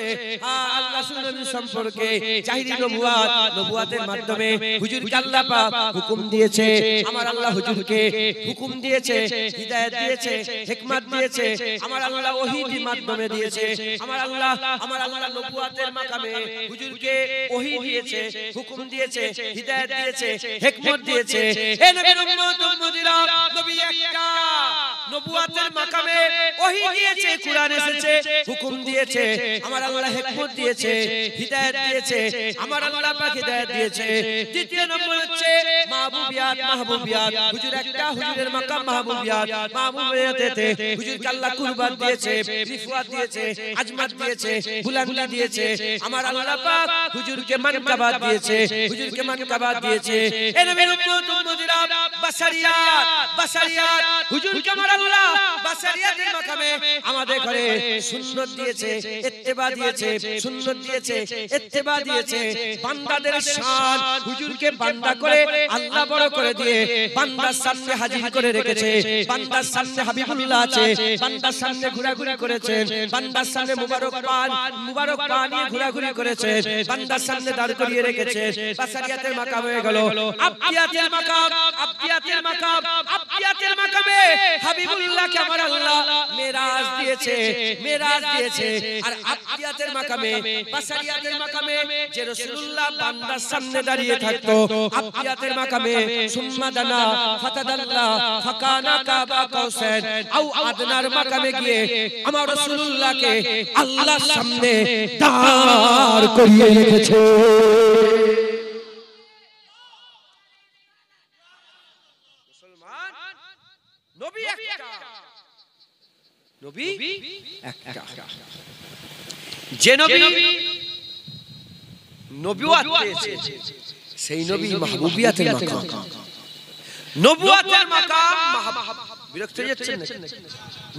আল্লাহ নবীর সম্পর্কে জাহিরি নবুয়াত। নবুয়াতের মাধ্যমে হুজুরকে আল্লাহ পাক হুকুম দিয়েছে, আমার আল্লাহ হুজুরকে হুকুম দিয়েছে, হিদায়াত দিয়েছে, হিকমত দিয়েছে। আমার আল্লাহ ওহীর মাধ্যমে দিয়েছে। আমার আল্লাহ নবুয়াতের মাকামে হুজুরকে ওহী দিয়েছে, হুকুম দিয়েছে, হিদায়াত দিয়েছে, হিকমত দিয়েছে। এ নবীর উম্মত উম্মতিরা, নবী একটা, নবুয়াতের মাকামে ওহী দিয়েছে, কুরআন এসেছে, হুকুম দিয়েছে। আমার আল্লাহ হিকমত দিয়েছে, হিদায়াত দিয়েছে। আমার আল্লাহ পাক হিদায়াত দিয়েছে। তৃতীয় নম্বর হচ্ছে মাহবুবিয়াত। মাহবুবিয়াত হুজুর একটা, হুজুরের মাকাম মাহবুবিয়াত। মাহবুবিয়াতেতে হুজুরকে আল্লাহ কুরবান দিয়েছে, রিফাত দিয়েছে, আজমাত দিয়েছে, বুলন্দি দিয়েছে। আমার আল্লাহ পাক হুজুরকে মানকাবাত দিয়েছে, হুজুরকে মানকাবাত দিয়েছে। এ নবীর উম্মত উম্মতিরা, বাশারিয়াত, বাশারিয়াত হুজুরকে আমার আল্লাহ বাশারিয়াতের মাকামে আমাদের ঘরে সুন্নাত দিয়েছে, ইত্তেবা দিয়েছে, সুন্নাত দিয়েছে, ইত্তেবা দিয়েছে। বান্দাদের শান হুজুরকে বান্দা করে আল্লাহ বড় করে দিয়ে বান্দার সামনে হাজির করে রেখেছে। বান্দার সামনে হাবিবুল্লাহ আছে, বান্দার সামনে ঘোরাঘুরি করেছে, বান্দার সামনে মুবারক পান নিয়ে ঘোরাঘুরি করেছে, বান্দার সামনে দাঁড় করিয়ে রেখেছে। বাশারিয়াতের মাকাম হয়ে গেল আবদিয়াতের মাকাম। আবদিয়াতের মাকাম, আবদিয়াতের মাকামে হাবিবুল্লাহকে আমার আল্লাহ মেরাজ দিয়েছে, মেরাজ দিয়েছে। আর আবদিয়াতের মাকামে, বাশারিয়াতের মাকামে যে রাসূলুল্লাহ বান্দার সামনে দাঁড়িয়ে থাকতো, আবদিয়াতের মাকামে সুম্মা দানা ফাতাদাল্লা ফাকানা কাবা কাউসার আও আদনার মাকামে গিয়ে আমার রাসূলুল্লাহকে আল্লাহর সামনে দাঁড় করিয়ে রেখেছে। মুসলমান, নবী একটা, নবী একটা। যে নবী নবুয়াত পেয়েছে, সেই নবী মাহবুবিয়াতের মাকাম। নবুয়াতের মাকাম, বিরক্ত হয়ে যাচ্ছেন না?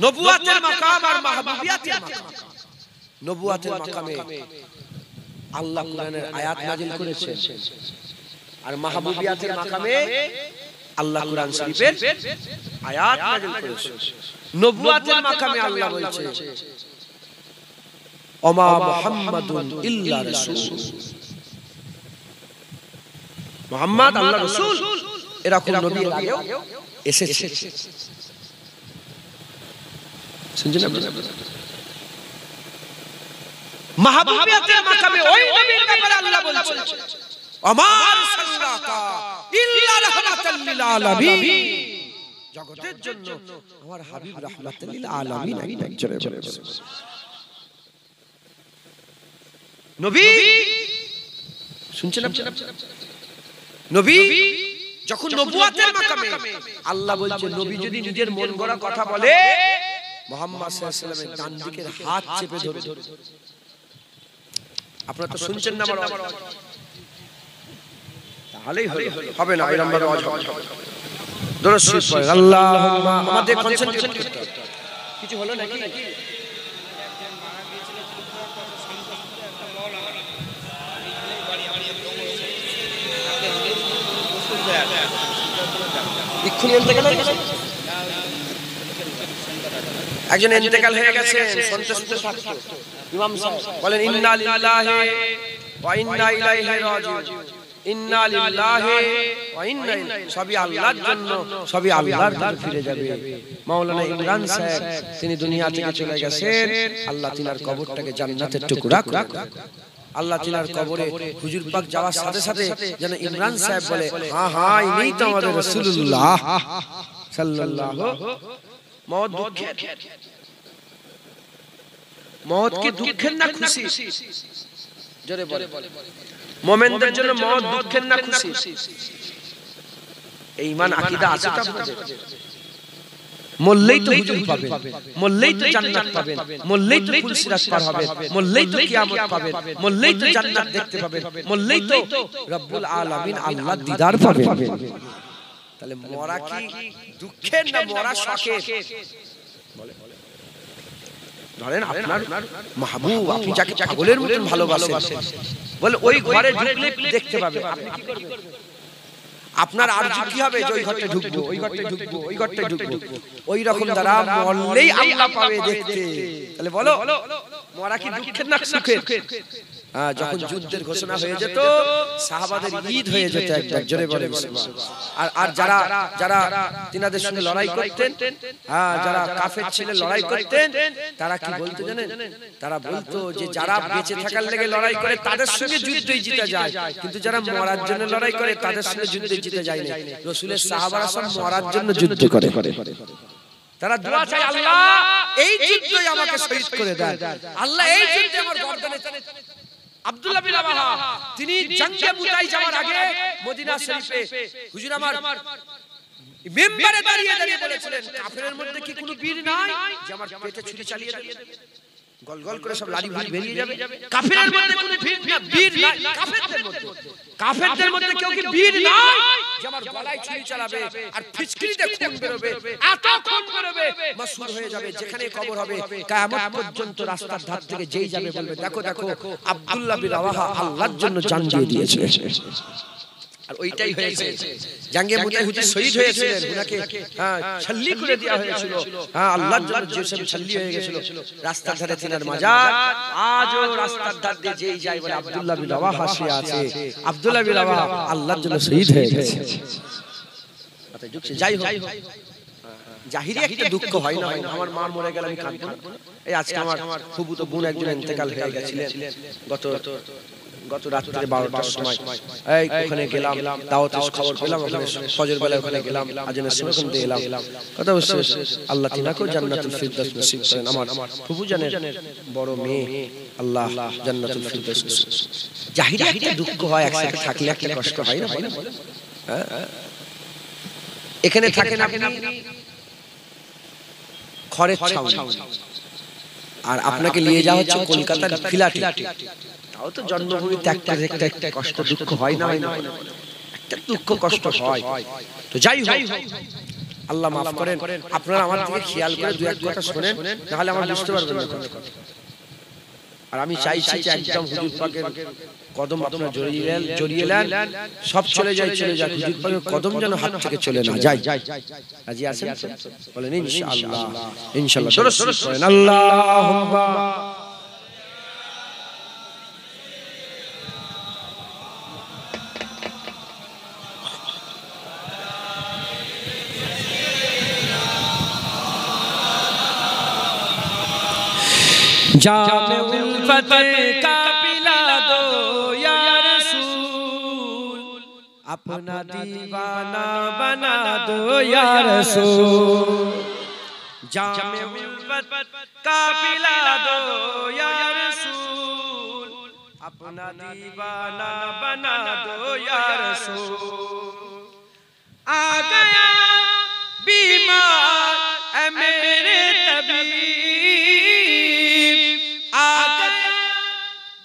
নবুয়াতের মাকাম আর মাহবুবিয়াতের মাকাম। নবুয়াতের মাকামে আল্লাহ কোরআনের আয়াত নাযিল করেছেন, আর মাহবুবিয়াতের মাকামে আল্লাহ কোরআন শরীফের আয়াত নাযিল করেছেন। নবুয়াতের মাকামে আল্লাহ বলছে ওমা মুহাম্মাদুন ইল্লা রাসূল, মুহাম্মদ আল্লাহর রাসূল, এরকম নবী আগেও এসেছে। শুনছেন আপনারা? মাহবুবিয়াতের মাকামে ওই নবীর ব্যাপারে আল্লাহ বলেছেন ওমা আরসালনাকা ইল্লা রাহমাতাল লিল আলামিন, জগতের জন্য আমার হাবিব রাহমাতাল লিল আলামিন একজন নবী। শুনছেন আপনারা? নবী যখন নবুয়তের মাকামে, আল্লাহ বলছে নবী যদি নিজের মন গড়া কথা বলে মুহাম্মদ সাল্লাল্লাহু আলাইহি ওয়াসাল্লামের ডান দিকের হাত চেপে ধরে। আপনারা তো শুনছেন না আমার আওয়াজ? তাহলেই হবে না, এরকম ভাবে আওয়াজ হবে। দরুদ শরীফ পড়েন আল্লাহুম্মা, আমাদের কনসেন্ট্রেট করতে হবে। কিছু হলো নাকি? এক্ষুনি ইন্তেকাল হয়ে গেছে, একজন ইন্তেকাল হয়ে গেছে, সন্তুষ্ট থাকতো। ইমাম সাহেব বলেন ইন্না লিল্লাহি ওয়া ইন্না ইলাইহি রাজিউন, ইন্না লিল্লাহি ওয়া ইন্না ইলাইহি, সবই আল্লাহর জন্য, সবই আল্লাহর দিকে ফিরে যাবে। মাওলানা ইমরান সাহেব তিনি দুনিয়া থেকে চলে গেছেন, আল্লাহ তিনার কবরটাকে জান্নাতের টুকরা করে। আল্লাহ তিনার কবরে হুজুর পাক যাওয়ার সাথে সাথে যেন ইমরান সাহেব বলে হ্যাঁ হ্যাঁ ইনি তো আমাদের রাসূলুল্লাহ সাল্লাল্লাহু। মওত দুঃখের, মওত কি দুঃখের না খুশি? জোরে বলে। মুমিনদের জন্য মওত দুঃখের না খুশি? এই ঈমান আকীদা আছে তো আপনাদের? মরলেই তো হুজুর পাবেন, মরলেই তো জান্নাত পাবেন, মরলেই তো ফুলসিরাত পার হবেন, মরলেই তো কিয়ামত পাবেন, মরলেই তো জান্নাত দেখতে পাবেন, মরলেই তো রব্বুল আলামিন আল্লাহর দিদার পাবেন। তাহলে মরা কি দুঃখের না মরা শখের? ধরেন আপনার মাহবুব, আপনি যাকে পাগলের মতন ভালোবাসেন, বলে ওই ঘরে ঢুকলে দেখতে পাবে, আপনি কি করবেন? আপনার আরজু কি হবে যে ওই ঘরটা ঢুকবো, ওই ঘরটা ঢুকবো, ওই ঘরটা ঢুকবো। ওই রকম দ্বারা মরলেই আল্লাহ পাবে দেখতে। তাহলে বলো মরা কি দুঃখের না সুখের? যখন যুদ্ধের ঘোষণা হয়ে যেত সাহাবাদের ঈদ হয়ে যেত একবার, জোরে বলে। আর যারা যারা তিনাদের সঙ্গে লড়াই করতেন, যারা কাফের ছেলে লড়াই করতেন, তারা কি বলতো জানেন? তারা বলতো যে যারা বেঁচে থাকার লেগে লড়াই করে তাদের সঙ্গে যুদ্ধই জিতে যায়, কিন্তু যারা মরার জন্য লড়াই করে তাদের সঙ্গে যুদ্ধই জিতে যায় না। রাসূলের সাহাবারা সব মরার জন্য যুদ্ধ করে। তারা দোয়া চায় আল্লাহ এই যুদ্ধই আমাকে শহীদ করে দেন, আল্লাহ এই যুদ্ধে আমার গর্দানে। আব্দুল্লাহ বিন রাওয়াহা তিনি জঙ্গে মুতাই যাওয়ার আগে মদিনা শরীফে হুজুর আমার মিম্বরে দাঁড়িয়ে দাঁড়িয়ে বলেছিলেন কাফেরের মধ্যে কি কোনো বীর নাই যে আমার পেটে ছুরি চালিয়ে দেবে, গল গল করে সব লাড়ি ভাই বেরিয়ে যাবে। কাফেরের মধ্যে কোনো বীর নাই, কাফেরদের মধ্যে কেউ কি বীর নাই যে আমার গলায় ছুরি চালাবে আর ফিচকিরিতে খুন বেরোবে, এত খুন বেরোবে মাসুর হয়ে যাবে, যেখানে কবর হবে কিয়ামত পর্যন্ত রাস্তার ধার থেকে যেই যাবে বলবে দেখো দেখো আব্দুল্লাহ বিন রাওয়াহা আল্লাহর জন্য জান দিয়ে দিয়েছে। আর ওইটাই হয়েছে, জঙ্গে মুতাই হুজুর শহীদ হয়েছিলেন, উনাকে ছল্লি করে দেয়া হয়েছিল, আল্লাহর জন্য যেসব ছল্লি হয়ে গিয়েছিল। রাস্তার ধারে তিনার মাজার আজও রাস্তার ধার দিয়ে যেই যায় বলে আব্দুল্লাহ বিন রাওয়াহা সে আছে, আব্দুল্লাহ বিন রাওয়াহা আল্লাহর জন্য শহীদ হয়ে গেছে। যাই হোক, জাহিরি একটা দুঃখ হয় না, আমার মা মরে গেল আমি কাঁদব না। এই আজকে আমার ফুফুতো বোন একজন ইন্তেকাল হয়ে গেছিলেন গত রাত্রে 12টার সময়। এই ওখানে গেলাম, দাওয়াতের খবর পেলাম, ওখানে ফজর বেলা ওখানে গেলাম, আজানের সময় ওখান থেকে এলাম। কথা বলছে আল্লাহ তিনাকেও জান্নাতুল ফিরদাউস নসিব করেন। আমার ফুফু জানের বড় মেয়ে, আল্লাহ জান্নাতুল ফিরদাউস নসিব। জাহিরি একটা দুঃখ হয়, একসাথে থাকলে একটা কষ্ট হয় না? এখানে থাকেন আপনি খড়ের ছাউনি, আর আপনাকে নিয়ে যাওয়া হচ্ছে কলকাতার ফিলাটি। তাও তো জন্মভূমি ত্যাগ করে একটা কষ্ট দুঃখ হয় না? একটা দুঃখ কষ্ট হয়। তো যাই হোক, আল্লাহ মাফ করেন। আপনারা আমার দিকে খেয়াল করে দু এক কথা শুনেন, নাহলে আমার বুঝতে পারবেন না। আর আমি চাইছি যে একদম হুজুর পাকের কদম আপনারা জড়িয়ে নেন, সব চলে যায়, চলে যায়, হুজুর পাকের কদম যেন হাত থেকে চলে না যায়। রাজি আছেন? বলেন ইনশাআল্লাহ। ইনশাআল্লাহ। দরুদ শরীফ পড়েন আল্লাহুম্মা जामे उल्फत का पिला दो या रसूल, अपना दीवाना बना दो या रसूल। जामे उल्फत का पिला दो या रसूल, अपना दीवाना बना दो या रसूल। आ गया बीमार ऐ मेरे तबीब, आ गया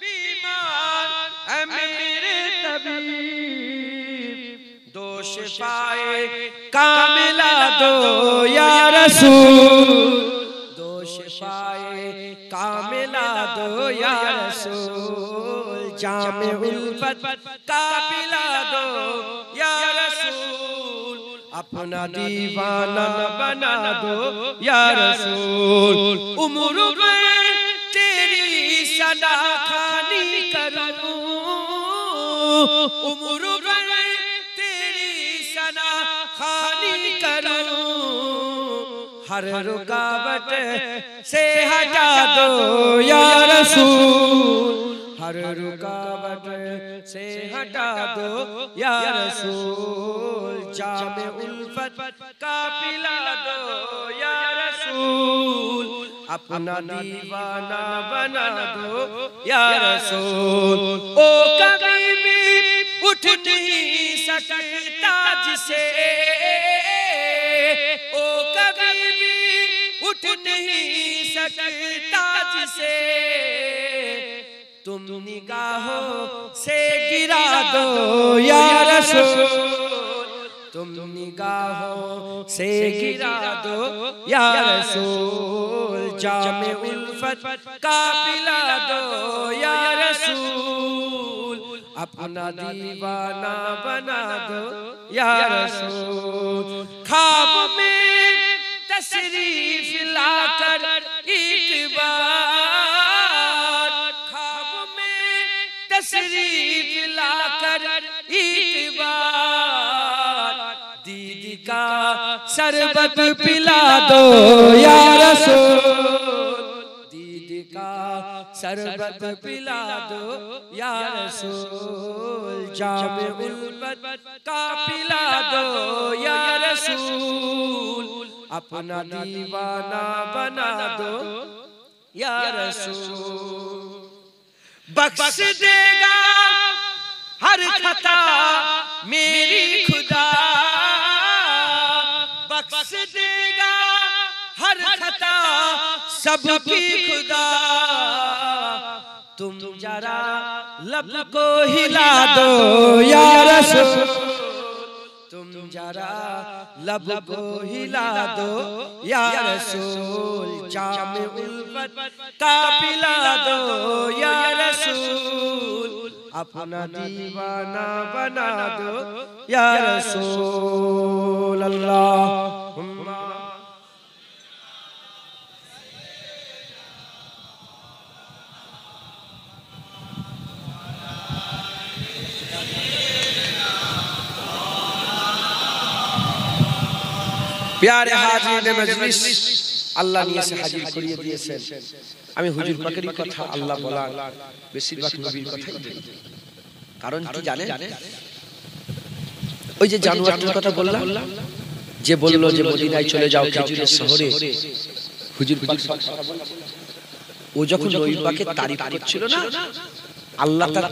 बीमार ऐ मेरे तबीब, दो शिफाए कामिला दो या रसूल, दो शिफाए कामिला दो या रसूल। जामे उल्फत का पिला दो या रसूल, अपना दीवाना बना दो या रसूल। उम्र में तेरी सदा खानी करूं, उम्र में तेरी सदा खानी करूं, हर रुकावट से हटा दो या रसूल, हर रुकावट से हटा दो या रसूल। जामे उल्फत का पिला दो या रसूल, अपना दीवाना बना दो या रसूल। ओ कभी भी उठ नहीं सकता जिसे, ओ कभी भी उठ नहीं सकता जिसे, तुम निगाहों से गिरा दो या रसूल, तुम निगाहों से गिरा दो या रसूल। जामे उल्फत का पिला दो या रसूल, अपना दीवाना बना दो या रसूल। ख्वाब में तशरीफ लाकर एक बार, ख्वाब में तशरीफ लाकर एक बार, दीद का शरबत पिला दो या रसूल, दीद का शरबत पिला दो या रसूल। जामे उल्फत का पिला दो या रसूल, अपना दीवाना बना दो या रसूल। बख्श देगा हर खता मेरी खुदा, बख्श देगा हर खता सबकी खुदा, तुम जरा लब को हिला दो या रसूल, तुम जरा लब को हिला दो या रसूल। जामे उल्फत का पिला दो या रसूल, अपना दीवाना बना दो या रसूल। अल्लाहुम्मा प्यारे हाजिर मजलिस, আল্লাহ নিয়ে এসে হাজির করিয়ে দিয়েছেন। আমি হুজুর পাকেরই কথা আল্লাহ বলার বেশিরভাগ নবীর কথাই বলি। কারণ কি জানেন? ওই যে জানুয়ারির কথা বললাম, যে বলল যে মদিনায় চলে যাও খেজুরের শহরে, হুজুর পাক ও যখন নবী পাকের তারিফ করছিল না, আল্লাহ তার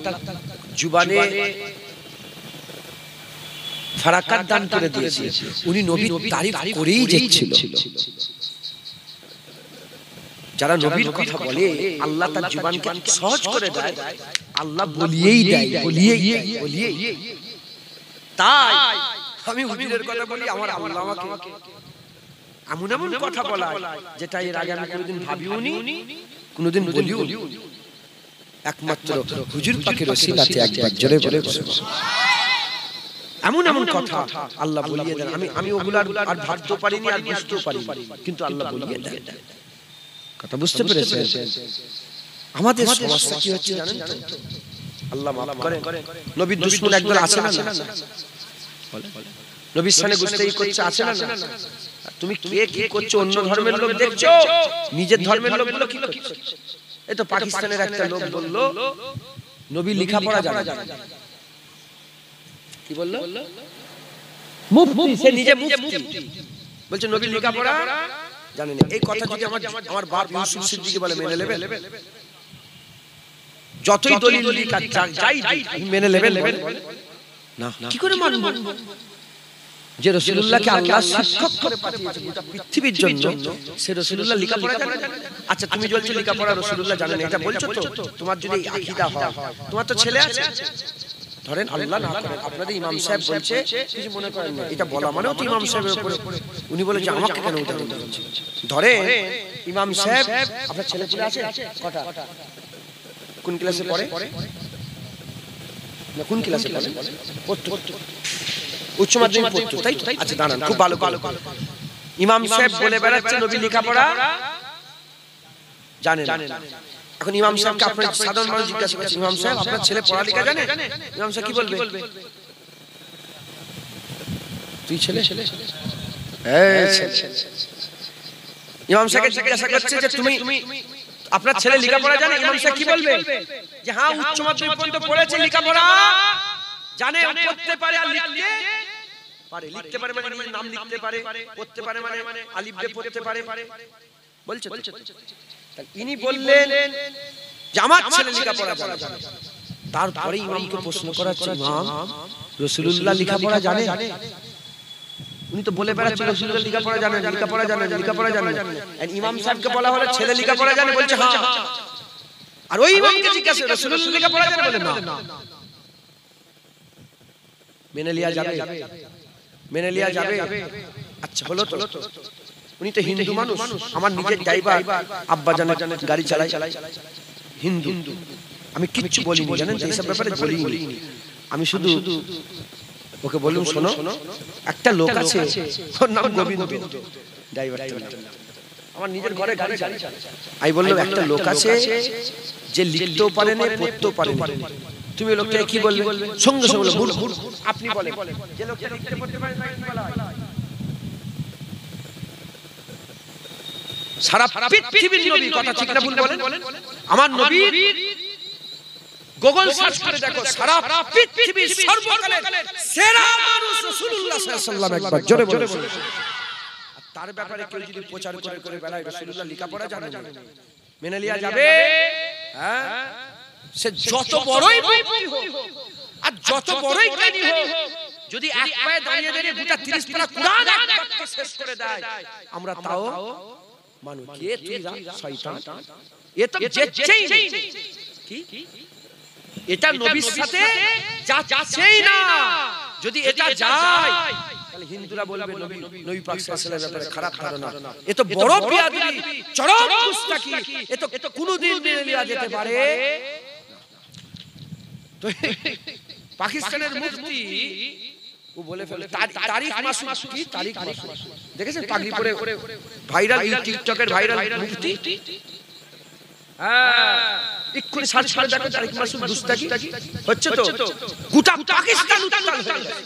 জুবানে ফারাকাত দান করে দিয়েছে। উনি নবীর তারিফ করেই যাচ্ছিল। যারা নবীর কথা বলে আল্লাহ তার জবানকে সহজ করে দেয়, আল্লাহ বলিয়েই দেয়, বলিয়েই। তাই আমি হুজুরের কথা বলি, আমার আল্লাহ আমাকে এমন এমন কথা বলায় যেটা এর আগে আমি কোনোদিন ভাবিওনি, কোনোদিন বলিও। একমাত্র হুজুর পাকের ওসিলাতে একবার জোরে জোরে এমন এমন কথা আল্লাহ বলিয়ে দেন। আমি ওগুলার আর ভাবতেও পারিনি, আর বুঝতেও পারিনি, কিন্তু আল্লাহ বলিয়ে দেন। কথা বুঝতে পেরেছেন? আমাদের সমস্যা কি হচ্ছে জানেন তো? আল্লাহ মাফ করেন, নবীর দুশমন একদল আছে না? নবীর সামনে গুস্তাখি করছে, আছে না? তুমি কে কি করছো? অন্য ধর্মের লোক দেখছো, নিজের ধর্মের লোকগুলো কি করছে? এই তো পাকিস্তানের একটা লোক বললো নবী লেখাপড়া জানে। কি বললো? মুফতি, সে নিজে মুফতি বলছে নবী লেখাপড়া জানে না। এই কথা যদি আমার বাপ ইউসুফ সিদ্দিকী বলে মেনে নেবে? যতই দলিল যাই মেনে নেবেন না। কি করে মানব যে রাসূলুল্লাহকে আল্লাহ শিক্ষক করে পাঠিয়েছে গোটা পৃথিবীর জন্য, সে রাসূলুল্লাহ লেখাপড়া জানে? আচ্ছা তুমি বলছো লেখাপড়া রাসূলুল্লাহ জানে না, এটা বলছো তো? তোমার যদি আকীদা হয়, তোমার তো ছেলে আছে, ধরেন আল্লাহ না করেন আপনাদের ইমাম সাহেব বলছে, কিছু মনে করেন না, এটা বলা মানেও তো ইমাম সাহেবের উপরে উনি বলে যে আমাকে কেন উদাহরণ দিচ্ছেন। ধরে ইমাম সাহেব, আপনার ছেলে ছেলে আছে কটা? কোন ক্লাসে পড়ে? না কোন ক্লাসে পড়ে? পড়তো, উচ্চ মাধ্যমিক পড়তো, তাই তো? আচ্ছা দাঁড়ান, খুব ভালো ভালো। ইমাম সাহেব বলে বেড়াচ্ছে নবী লেখাপড়া জানে না। এখন ইমাম সাহেবকে আপনার সাধারণ মানুষ জিজ্ঞাসা করছে, ইমাম সাহেব আপনার ছেলে পড়ালেখা জানে? ইমাম সাহেব কি বলবে? তুই ছেলে? ইমাম সাহেবকে জিজ্ঞাসা করছে যে তুমি আপনার ছেলে লেখাপড়া জানে? ইমাম সাহেব কি বলবে? যে হ্যাঁ উচ্চ মাধ্যমিক পর্যন্ত পড়েছে, লেখাপড়া জানে, পড়তে পারে আর লিখতে পারে। লিখতে পারে মানে নিজের নাম লিখতে পারে, পড়তে পারে মানে আলিফ বে পড়তে পারে। বলছে ইনি বললেন যে আমার ছেলে লেখাপড়া জানে। তারপরে ইমামকে প্রশ্ন করা হচ্ছে, ইমাম রাসূলুল্লাহ লেখাপড়া জানে? উনি তো বলে বেড়াচ্ছেন রাসূলুল্লাহ লেখাপড়া জানে, লেখাপড়া জানে, লেখাপড়া জানে। আর ইমাম সাহেবকে বলা হলো ছেলে লেখাপড়া জানে, বলছে হ্যাঁ। আর ওই ইমামকে জিজ্ঞাসা রাসূলুল্লাহ লেখাপড়া জানে, বলে না। মেনে লিয়া যাবে? মেনে লিয়া যাবে? আচ্ছা হলো তো, উনি তো হিন্দু মানুষ, আমার নিজের ড্রাইভার আব্বা জানে গাড়ি চালায়, হিন্দু। আমি কিচ্ছু বলিনি জানেন, এইসব ব্যাপারে বলিনি। আমি শুধু ওকে বললাম শোনো, একটা লোক আছে ওর নাম গোবিন্দ, ড্রাইভার, আমার নিজের ঘরে গাড়ি চালায়। আমি বললাম একটা লোক আছে যে লিখতেও পারে না, পড়তেও পারে না। তুমি লোকটাকে কি বলবে? সঙ্গে সঙ্গে মূর্খ। আপনি বলেন যে লোকটা লিখতে পড়তে পারে তাকে কি বলা হয়? সারা পৃথিবীর নবী, কথা ঠিক না ভুল বলেন? আমার নবী গুগল সার্চ করে দেখো, সারা পৃথিবীর সর্বকালের সেরা মানুষ রাসূলুল্লাহ সাল্লাল্লাহু আলাইহি ওয়াসাল্লাম, একবার জোরে বলে। তার ব্যাপারে কেউ যদি প্রচার করে বেলায় রাসূলুল্লাহ লেখাপড়া জানে না, মেনে লিয়া যাবে? হ্যাঁ, সে যত বড়ই মুফতি হোক আর যত বড়ই জ্ঞানী হোক, যদি এক পায়ে দাঁড়িয়ে দাঁড়িয়ে গোটা 30 পারা কুরআন একবার শেষ করে দেয়, আমরা তাও মানু। কে তুই শয়তান? এ তো যেচেই কি এটা নবীর সাথে যাচ্ছেই না। যদি এটা যায় তাহলে হিন্দুরা বলবে নবী পাক সাল্লাল্লাহু আলাইহি ওয়াসাল্লামের ব্যাপারে খারাপ ধারণা। এ তো বড় বিয়াদবি, চরম গুস্তাখি। এ তো কোনোদিন মেনে নেওয়া যেতে পারে তো। পাকিস্তানের মুফতি ও বলে ফেলে তারিক মাসুদ, কি তারিক মাসুদ দেখেছেন? পাগড়ি পরে ভাইরাল, টিকটকের ভাইরাল মুফতি। হ্যাঁ, এক্ষুনি সার্চ করে দেখো তারিক মাসুদ গুস্তাখি হচ্ছে তো, গোটা পাকিস্তান উত্তাল হয়ে গেছে।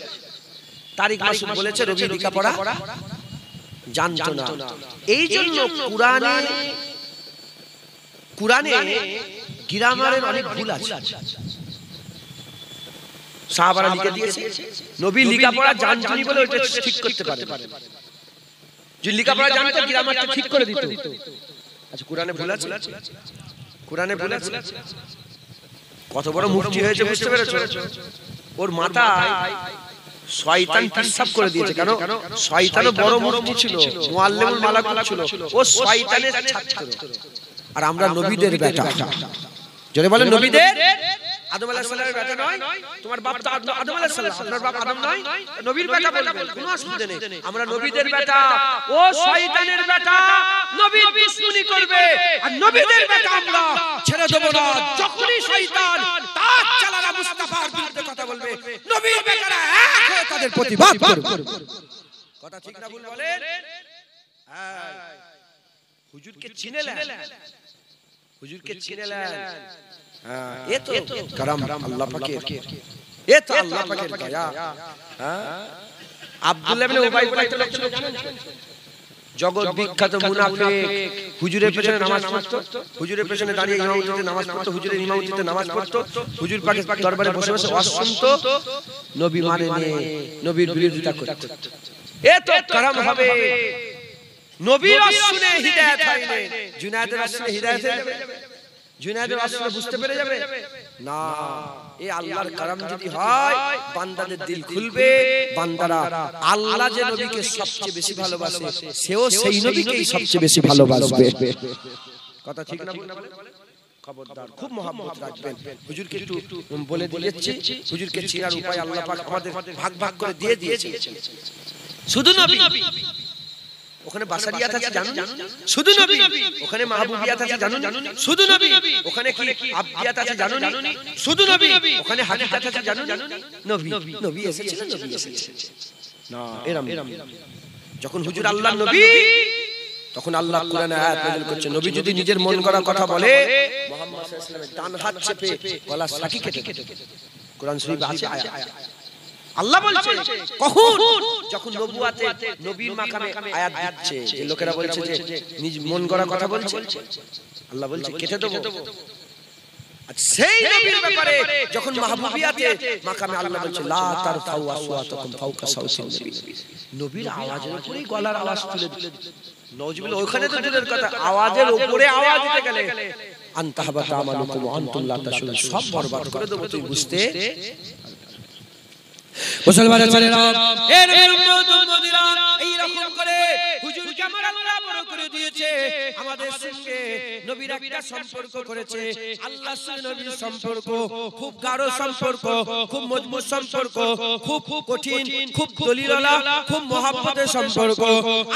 তারিক মাসুদ বলেছে রবি লেখাপড়া জানতো না। এই জন্য কুরআনে গ্রামারের অনেক ভুল আছে। সাহাবারা লিখে দিয়েছে নবী লেখাপড়া জানতেনি বলে ওটা ঠিক করতে পারে। যদি লেখাপড়া জানতো গ্রামারটা ঠিক করে দিত। আচ্ছা কুরআনে ভুল আছে? কুরআনে ভুল আছে? কত বড় মুফতি হয়েছে বুঝতে পেরেছো? ওর মাথায় শয়তান পেশাব করে দিয়েছে। কেন? শয়তানও বড় মুফতি ছিল, মুআল্লিমুল মালাকুত ছিল, ও শয়তানের ছাত্র। আর আমরা নবীদের বেটা। জোরে বলেন নবীদের। আদম আলাইহিস সালামের বেটা নয়? তোমার বাপ তো আদম আলাইহিস সালাম, আপনার বাপ আদম নয়? নবীর বেটা বলবেন, কোনো অসুবিধা নেই। আমরা নবীদের বেটা, ও শয়তানের বেটা, নবীর দুশমনি করবে। আর নবীদের বেটা আমরা ছেড়ে দেব না। যখনই শয়তান তার চালারা মুস্তাফার বিরুদ্ধে কথা বলবে, নবীর বেটারা এক হয়ে তাদের প্রতিবাদ করবে। কথা ঠিক না ভুল বলেন? হ্যাঁ, হুজুরকে চিনেলেন, হুজুরকে চিনেলেন। হ্যাঁ, এ তো করম আল্লাহ পাকের, এ তো আল্লাহ পাকের দয়া। হ্যাঁ, আব্দুল্লাহ ইবনে উবাই বলে একটা লোক ছিল, জগৎ বিখ্যাত মুনাফিক হুজুরের পেছনে নামাজ পড়তো, হুজুরের পেছনে দাঁড়িয়ে ইমামতিতে নামাজ পড়তো, হুজুরের ইমামতিতে নামাজ পড়তো, হুজুর পাকের দরবারে বসে বসে ওয়াজ শুনতো, নবী মানে নবীর বিরোধিতা করতো। এ তো কারাম হবে। নবীর ওয়াজ শুনে হিদায়াত হয়নি, জুনায়েদের ওয়াজ শুনে হিদায়াত হয়ে যাবে? জুনায়েদের ওয়াজ শুনে বুঝতে পেরে যাবে না। এই আল্লাহর কারাম যদি হয়, বান্দাদের দিল খুলবে, বান্দারা আল্লাহ যে নবীকে সবচেয়ে বেশি ভালোবাসে, সেও সেই নবীকেই সবচেয়ে বেশি ভালোবাসবে। কথা ঠিক না? খবরদার, খুব মহব্বত রাখবেন। হুজুরকে একটু বলে দিয়েছি, হুজুরকে চিনার উপায় আল্লাহ পাক আমাদের ভাগ ভাগ করে দিয়ে দিয়েছে। শুধু নবী, ওখানে বাসারিয়াত আছে জানুন, শুধু নবী। ওখানে মাহবুবিয়াত আছে জানুন, শুধু নবী। ওখানে কি আবদিয়াত আছে জানুন, শুধু নবী। ওখানে হাকিকাত আছে জানুন, নবী। নবী এসেছিলেন, নবী এসেছিলেন না। এরকম যখন হুজুর আল্লাহর নবী, তখন আল্লাহ কোরআনে আয়াত নাযিল করছে, নবী যদি নিজের মন করা কথা বলে, মুহাম্মদ সাল্লাল্লাহু আলাইহি ওয়াসাল্লামের ডান হাত চেপে গলা সাকি কেটে কেটে। কোরআন শরীফে আছে আয়াত। আল্লাহ বলছে কখন, যখন নবুয়াতে নবীর মাকামে আয়াত দিচ্ছে, যে লোকেরা বলছে যে নিজ মন গড়া কথা বলছে, আল্লাহ বলছে কেটে দেব। আর সেই নবীর ব্যাপারে যখন মাহবুবিয়াতে মাকামে আল্লাহ বলছে লা তারফাউ আসওয়াতাকুম ফাওকা সাওতিন নবী, নবীর আওয়াজের উপরেই গলার আওয়াজ তুলে দিল। নওজুবিল্লাহ, ওখানে তো দূরের কথা, আওয়াজের উপরে আওয়াজ দিতে গেলে আনতাহবাতা আমালুকুম ওয়া আনতুম লা তাশউরুন, সব বরবাদ করে দেব, তুই বুঝতে। মুসলমানের ছেলেরা, এর উম্মত উম্মতিরা, এই রকম করে হুজুরকে আমার আল্লাহ বড় করে দিয়েছে। আমাদের সঙ্গে নবীর একটা সম্পর্ক করেছে। আল্লাহর সঙ্গে নবীর সম্পর্ক খুব গাঢ় সম্পর্ক, খুব মজবুত সম্পর্ক, খুব কঠিন, খুব দলিলওয়ালা, খুব মহব্বতের সম্পর্ক।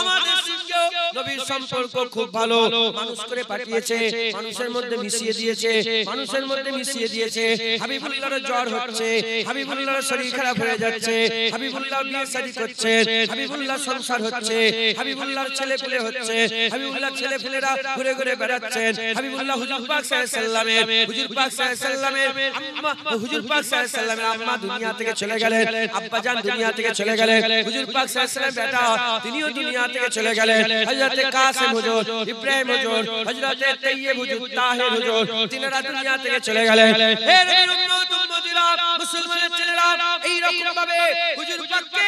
আমাদের সঙ্গে নবীর সম্পর্ক খুব ভালো। মানুষ করে পাঠিয়েছে, মানুষের মধ্যে মিশিয়ে দিয়েছে, মানুষের মধ্যে মিশিয়ে দিয়েছে। হাবিবুল্লাহর জ্বর হচ্ছে, হাবিবুল্লাহর শরীর খারাপ হয়ে যাচ্ছে, হাবিবুল্লাহ বিয়ে শাদী করছে, হাবিবুল্লাহ সংসার হচ্ছে, হাবিবুল্লাহর ছেলে পেলে হচ্ছে, হাবিবুল্লাহ ছেলে পেলেরা ঘুরে ঘুরে বেড়াচ্ছেন। হাবিবুল্লাহ হুজুর পাক সাল্লাল্লাহু আলাইহি ওয়াসাল্লামের, হুজুর পাক সাল্লাল্লাহু আলাইহি ওয়াসাল্লামের আম্মা, হুজুর পাক সাল্লাল্লাহু আলাইহি ওয়াসাল্লামের আম্মা দুনিয়া থেকে চলে গেলেন, আব্বা জান দুনিয়া থেকে চলে গেলেন। হুজুর পাক সাল্লাল্লাহু আলাইহি ওয়াসাল্লামের বেটা তিনিও দুনিয়া থেকে চলে গেলেন। হযরত কাসেম হুজুর, ইব্রাহিম হুজুর, হযরত তাইয়্যিব হুজুর, তাহির হুজুর, তিনারা দুনিয়া থেকে চলে গেলেন। হে উম্মত উম্মতিরা, মুসলমানের ছেলেরা, এই রকম ভাবে হুজুর পাককে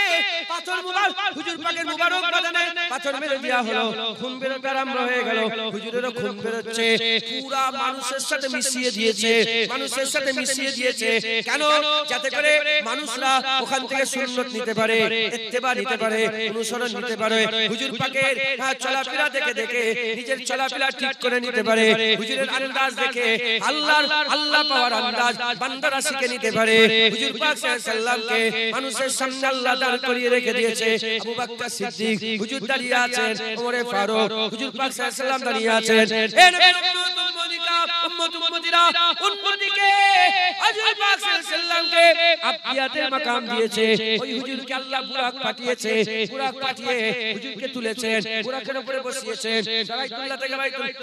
পাথর মুবারক, হুজুর পাকের মুবারক বাদানে পাথর মেরে দেয়া হলো, খুন বেরোতে আরম্ভ হয়ে গেল। হুজুরেরও খুন বেরোচ্ছে, পুরা মানুষের সাথে মিশিয়ে দিয়েছে, মানুষের সাথে মিশিয়ে দিয়েছে। কেন? যাতে করে মানুষরা ওখান থেকে সুন্নত নিতে পারে, ইত্তেবা নিতে পারে, অনুসরণ নিতে পারে। হুজুর পাকের চলাফেরা দেখে দেখে নিজের চলাফেরা ঠিক করে নিতে পারে। হুজুরের আন্দাজ দেখে আল্লাহ পাওয়ার আন্দাজ বান্দারা শিখে নিতে পারে। হুজুর পাক সাল্লাল্লাহু আলাইহি ওয়াসাল্লামকে মানুষের সামনে আল্লাহ দাঁড় করিয়ে রেখে দিয়েছে। আবু বকর সিদ্দিক হুজুর দাঁড়িয়ে আছেন, ওমরে ফারুক, হুজুর পাক সাল্লাল্লাহু আলাইহি ওয়াসাল্লাম দাঁড়িয়ে আছেন। এ নবীর উম্মত উম্মতিরা, উম্মতিকে হুজুর পাক সাল্লাল্লাহু আলাইহি ওয়াসাল্লামকে আবিয়াতের মাকাম দিয়েছে। ওই হুজুরকে আল্লাহ বুরাক পাঠিয়েছে, বুরাক পাঠিয়ে হুজুরকে তুলেছেন, বুরাকের উপরে বসিয়েছেন। বাইতুল্লাহ থেকে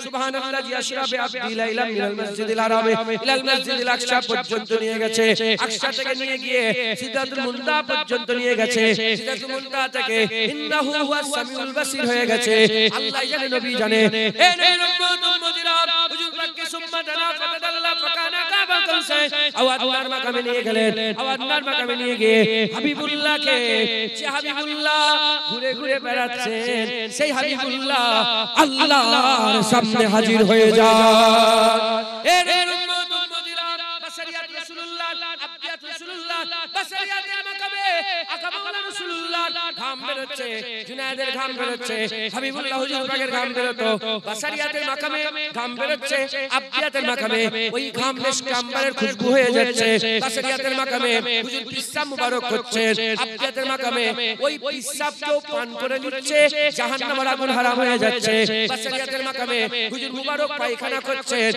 সুবহানাল্লাহি আশরাফে আবদিলা ইলা মিনাল মসজিদিল হারামে ইলাল মসজিদিল আকসা পর্যন্ত নিয়ে গেছে। আকসা থেকে নিয়ে গিয়ে সিদরাতুল মুনতাহা পর্যন্ত নিয়ে গেছে। সিদরাতুল মুনতাহা থেকে ইন্নাহু হুয়াস সামিউল বাসীর হয়ে গেছে। আল্লাহ জানে, নবী জানে। এ নবীর উম্মত উম্মতিরা, হুজুর পাককে সুম্মা দানা ফাতাদাল্লা ফাকানা কাবা কাউসাইন আওয়াদনার মাকামে নিয়ে গেলেন। আওয়াদনার মাকামে নিয়ে গিয়ে হাবিবুল্লাহকে, যে হাবিবুল্লাহ ঘুরে ঘুরে বেড়াচ্ছেন, সেই হাবিবুল্লাহ আল্লাহর সামনে হাজির হয়ে যায়। এ নবীর উম্মত উম্মতিরা, বাশারিয়াত রাসূলুল্লাহ, আবদিয়াত রাসূলুল্লাহ, বাশারিয়াতের মাকামে আকাবাউলা রাসূলুল্লাহ ঘাম বেরোচ্ছে, জুনায়েদের ঘাম বেরোচ্ছে, হাবিবুল্লাহ হুজুর পাকের ঘাম বেরোতো। বাশারিয়াতের মাকামে ঘাম বেরোচ্ছে, আবদিয়াতের মাকামে ওই ঘাম মিশকে আম্বারের খুশবু হয়ে যাচ্ছে। বাশারিয়াতের মাকামে হুজুর পিসাব মুবারক করছেন, আবদিয়াতের মাকামে ওই পিসাবকেও পান করে নিচ্ছে, জাহান্নামের আগুন হারাম হয়ে যাচ্ছে। বাশারিয়াতের মাকামে হুজুর মুবারক পায়খানা করছেন,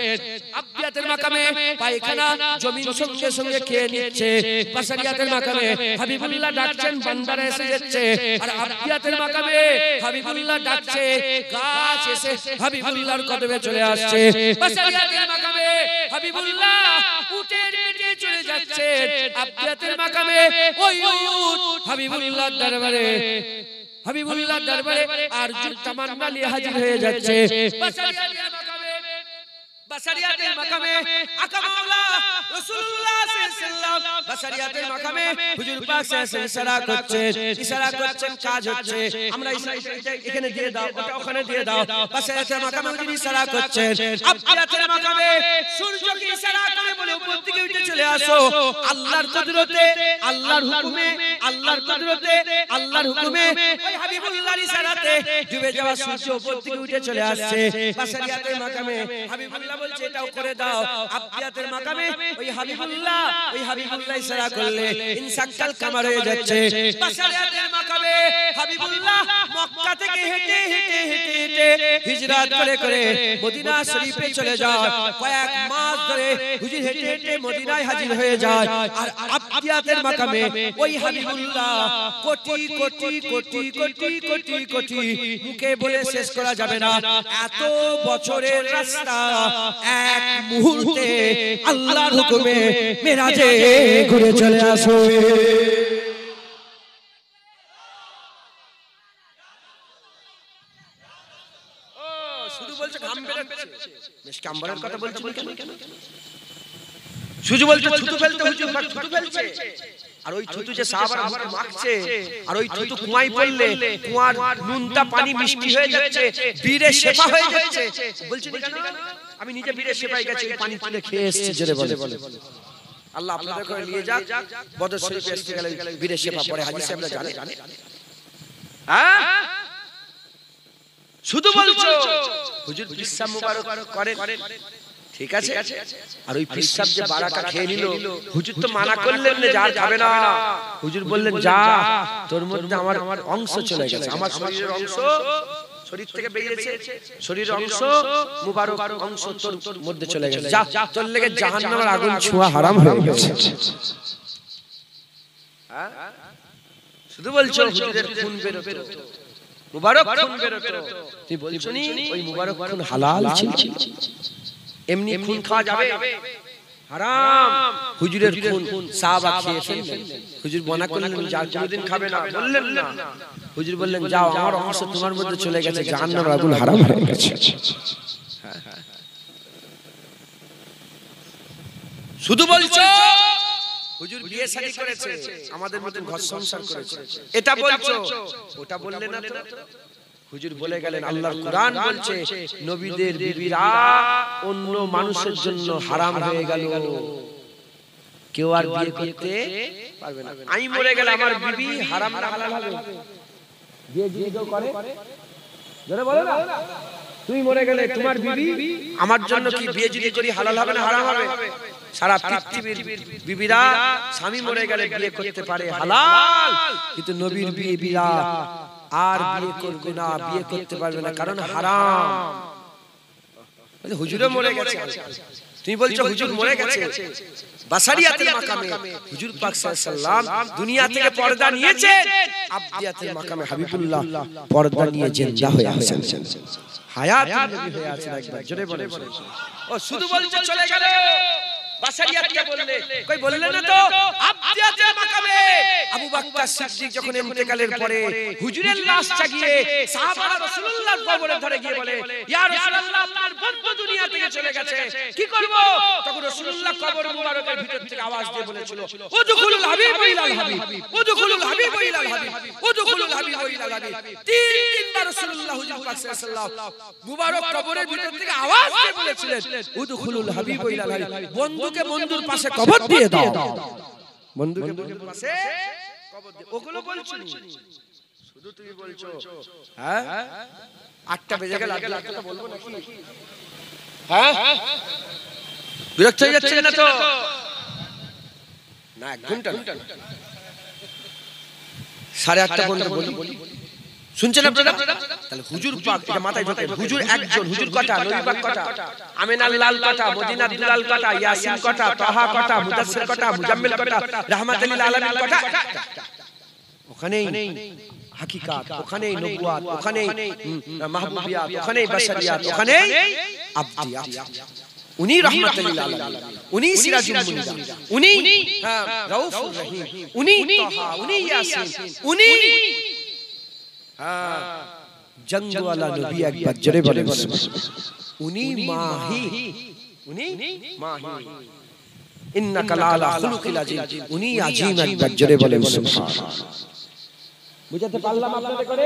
আবদিয়াতের মাকামে পায়খানা জমিন সঙ্গে সঙ্গে খেয়ে নিচ্ছে। বাশারিয়াতের মাকামে হাবিবুল্লাহ ডাকছেন, বান্দারা এসে যাচ্ছে। আর আবদিয়াতের মাকামে হাবিবুল্লাহ ডাকছে, গাছ এসে হাবিবুল্লাহর কদমে চলে আসছে। বাশারিয়াতের মাকামে হাবিবুল্লাহ উটের পিঠে চলে যাচ্ছে। আবদিয়াতের মাকামে ওই উট হাবিবুল্লাহর দরবারে হাবিবুল্লাহ দরবারে আরজু তামান্না নিয়ে হাজির হয়ে যাচ্ছে বাসারিয়াতের মাকামে আকা মাওলা রাসূলুল্লাহ সাল্লাল্লাহু আলাইহি ওয়াসাল্লাম বাসারিয়াতের মাকামে হুজুর পাক সাল্লাল্লাহু আলাইহি ইশারা করছেন কাজ হচ্ছে আমরা ইশারা এখানে দিয়ে দাও ওটা ওখানে দিয়ে দাও বাসারিয়াতের মাকামে হুজুর ইশারা করছেন আব্দিয়াতের মাকামে সূর্যকে ইশারা করে বলে উপর থেকে উঠে চলে আসো আল্লাহর কুদরতে আল্লাহর হুকুমে আল্লাহর কুদরতে আল্লাহর হুকুমে ওই হাবিবুল্লাহর ইশারাতে ডুবে যাওয়া সূর্য উপর থেকে উঠে চলে আসছে বাসারিয়াতের মাকামে হাবিবুল্লাহ বলছে এটাও করে দাও আব্দিয়াতের মাকামে ওই হাবিবুল্লাহ ইশারা করলে ইনসাক্কাল কামার হয়ে যাচ্ছে বাসারিয়াতের মাকামে হাবিবুল্লাহ মক্কা থেকে হেঁটে হেঁটে হেঁটে হেঁটে হিজরত করে করে মদিনা শরীফে চলে যায় কয়েক মাস ধরে হুজুর হেঁটে হেঁটে মদিনায় হাজির হয়ে যায় আর আব্দিয়াতের মাকামে ওই হাবিবুল্লাহ কোটি কোটি কোটি কোটি কোটি কোটি মুখে বলে শেষ করা যাবে না এত বছরের রাস্তা এক মুহূর্তে আল্লাহর হুকুমে মেরাজে ঘুরে চলে আসো শুধু বলছে ঘাম বেরোচ্ছে বেশ কাম্বারের কথা বলছি কেন শুধু বলছে থুতু ফেলতে হুজুর থুতু ফেলছে আর ওই থুতু যে সাহাবারা মাখছে আর ওই থুতু কুয়ায় পড়লে কুয়ার নুনটা পানি মিষ্টি হয়ে যাচ্ছে বীরে শেফা হয়ে যাচ্ছে বলছি কেন আমি নিজে বীরে শেফায় গেছি পানি তুলে খেয়ে এসেছি জোরে বলে আল্লাহ আপনাদের করে নিয়ে যাক বদর শরীফে এসে গেলে বীরে শেফা পড়ে হাদিসে আমরা জানি হ্যাঁ শুধু বলছো হুজুর পিসাব মুবারক করেন ঠিক আছে আর ওই পিসাব যে বারাকা খেয়ে নিল হুজুর তো মানা করলেন না যার খাবে না হুজুর বললেন যা তোর মধ্যে আমার অংশ চলে গেছে আমার শরীরের অংশ শরীর থেকে বেরিয়েছে শরীরের অংশ মুবারক অংশ তোর মধ্যে চলে গেছে যা তোর লেগে জাহান্নামের আগুন ছোঁয়া হারাম হয়ে গেছে হ্যাঁ শুধু বলছো হুজুরের খুন বেরোতো মুবারক খুন বেরোতো তুই বলছো নি ওই মুবারক খুন হালাল ছিল এমনি খুন খাওয়া যাবে হারাম হুজুরের খুন সাহাবা খেয়ে ফেললেন হুজুর মানা করলেন যার কোনদিন খাবে না বললেন না হুজুর বললেন যাও আমার অংশ তোমার মধ্যে চলে গেছে জাহান্নামের আগুন হারাম হয়ে গেছে শুধু বলছো হুজুর বিয়ে শাদী করেছে আমাদের মতন ঘর সংসার করেছে এটা বলছো ওটা বললে না তো হুজুর বলে গেলেন আল্লাহর কুরআন বলছে নবীদের বিবিরা অন্য মানুষের জন্য হারাম হয়ে গেল কেউ আর বিয়ে করতে পারবে না আমি মরে গেলে আমার বিবি হারাম না হালাল হবে বিয়ে যদি কেউ করে জোরে বলো না তুমি মরে গেলে তোমার বিবি আমার জন্য কি বিয়ে যদি করি হালাল হবে না হারাম হবে সারা পৃথিবীর বিবিরা স্বামী মরে গেলে বিয়ে করতে পারে হালাল কিন্তু নবীর বিবিরা আর বিয়ে করবে না বিয়ে করতে পারবে না কারণ হারাম হুজুরও মরে গেছে তুমি বলছো হুজুর মরে গেছে বাসারিয়াতের মাকামে হুজুর পাক সাল্লাল্লাহু আলাইহি ওয়াসাল্লাম দুনিয়া থেকে পর্দা নিয়েছেন আব্দিয়াতের মাকামে হাবিবুল্লাহ পর্দা নিয়ে জিন্দা হয়ে আছেন হায়াতুন নবী হয়ে আছেন একবার জোরে বলে ও শুধু বলছে চলে গেল বাসারিয়াতকে বললে কই বললেন না তো আব্দিয়াতের মাকামে আবু বকর সিদ্দিক যখন ইন্তেকালের পরে হুজুরের লাশ চাগিয়ে সাহাবারা রাসূলুল্লাহর কবরে ধরে গিয়ে বলে ইয়া রাসূলুল্লাহ আপনার বন্ধু দুনিয়া থেকে চলে গেছে কি করব তখন রাসূলুল্লাহ কবর মুবারকের ভিতর থেকে আওয়াজ দিয়ে বলেছিল উদখুলুল হাবিব ইলাল হাবিব উদখুলুল হাবিব ইলাল হাবিব উদখুলুল হাবিব ইলাল হাবিব তিনবার রাসূলুল্লাহ হুজুর পাক সাল্লাল্লাহু আলাইহি ওয়াসাল্লাম মুবারক কবরের ভিতর থেকে আওয়াজ দিয়ে বলেছিলেন উদখুলুল হাবিব ইলাল হাবিব বন্ধুকে বন্ধুর পাশে কবর দিয়ে দাও বন্ধুকে বন্ধুর পাশে কবর দিয়ে ওগুলো বলছো শুধু তুমি বলছো হ্যাঁ 8টা বেজে গেল আগে কথা বলবো নাকি হ্যাঁ বিরক্ত হয়ে যাচ্ছে না তো না 1 ঘন্টা 8:30 পর্যন্ত বলি শুনছেন আপনারা তাহলে হুজুর পাক এটা মাথায় ঢোকে হুজুর একজন হুজুর কটা নবী পাক কটা আমিনাল লাল কটা মদিনার দুলাল কটা ইয়াসিন কটা তাহা কটা মুদাসসির কটা মুজাম্মিল কটা রাহমাতুল লিল আলামিন কটা ওখানেই হাকিকাত ওখানেই নবুয়াত ওখানেই মাহবুবিয়াত ওখানেই বাশারিয়াত ওখানেই আবদিয়াত উনি রাহমাতুল লিল আলামিন উনি সিরাজুল মুনির উনি রাউফুর রহিম উনি তাহা উনি ইয়াসিন উনি হ্যাঁ, জঙ্গওয়ালা নবী একবার জোরে বলেন উনি মাহি, উনি মাহি, ইন্নাকা লাআলা খুলুকিল আযীম, উনি আযীম, একবার জোরে বলেন সুবহানাল্লাহ। বুঝাতে পারলাম আপনাদের করে?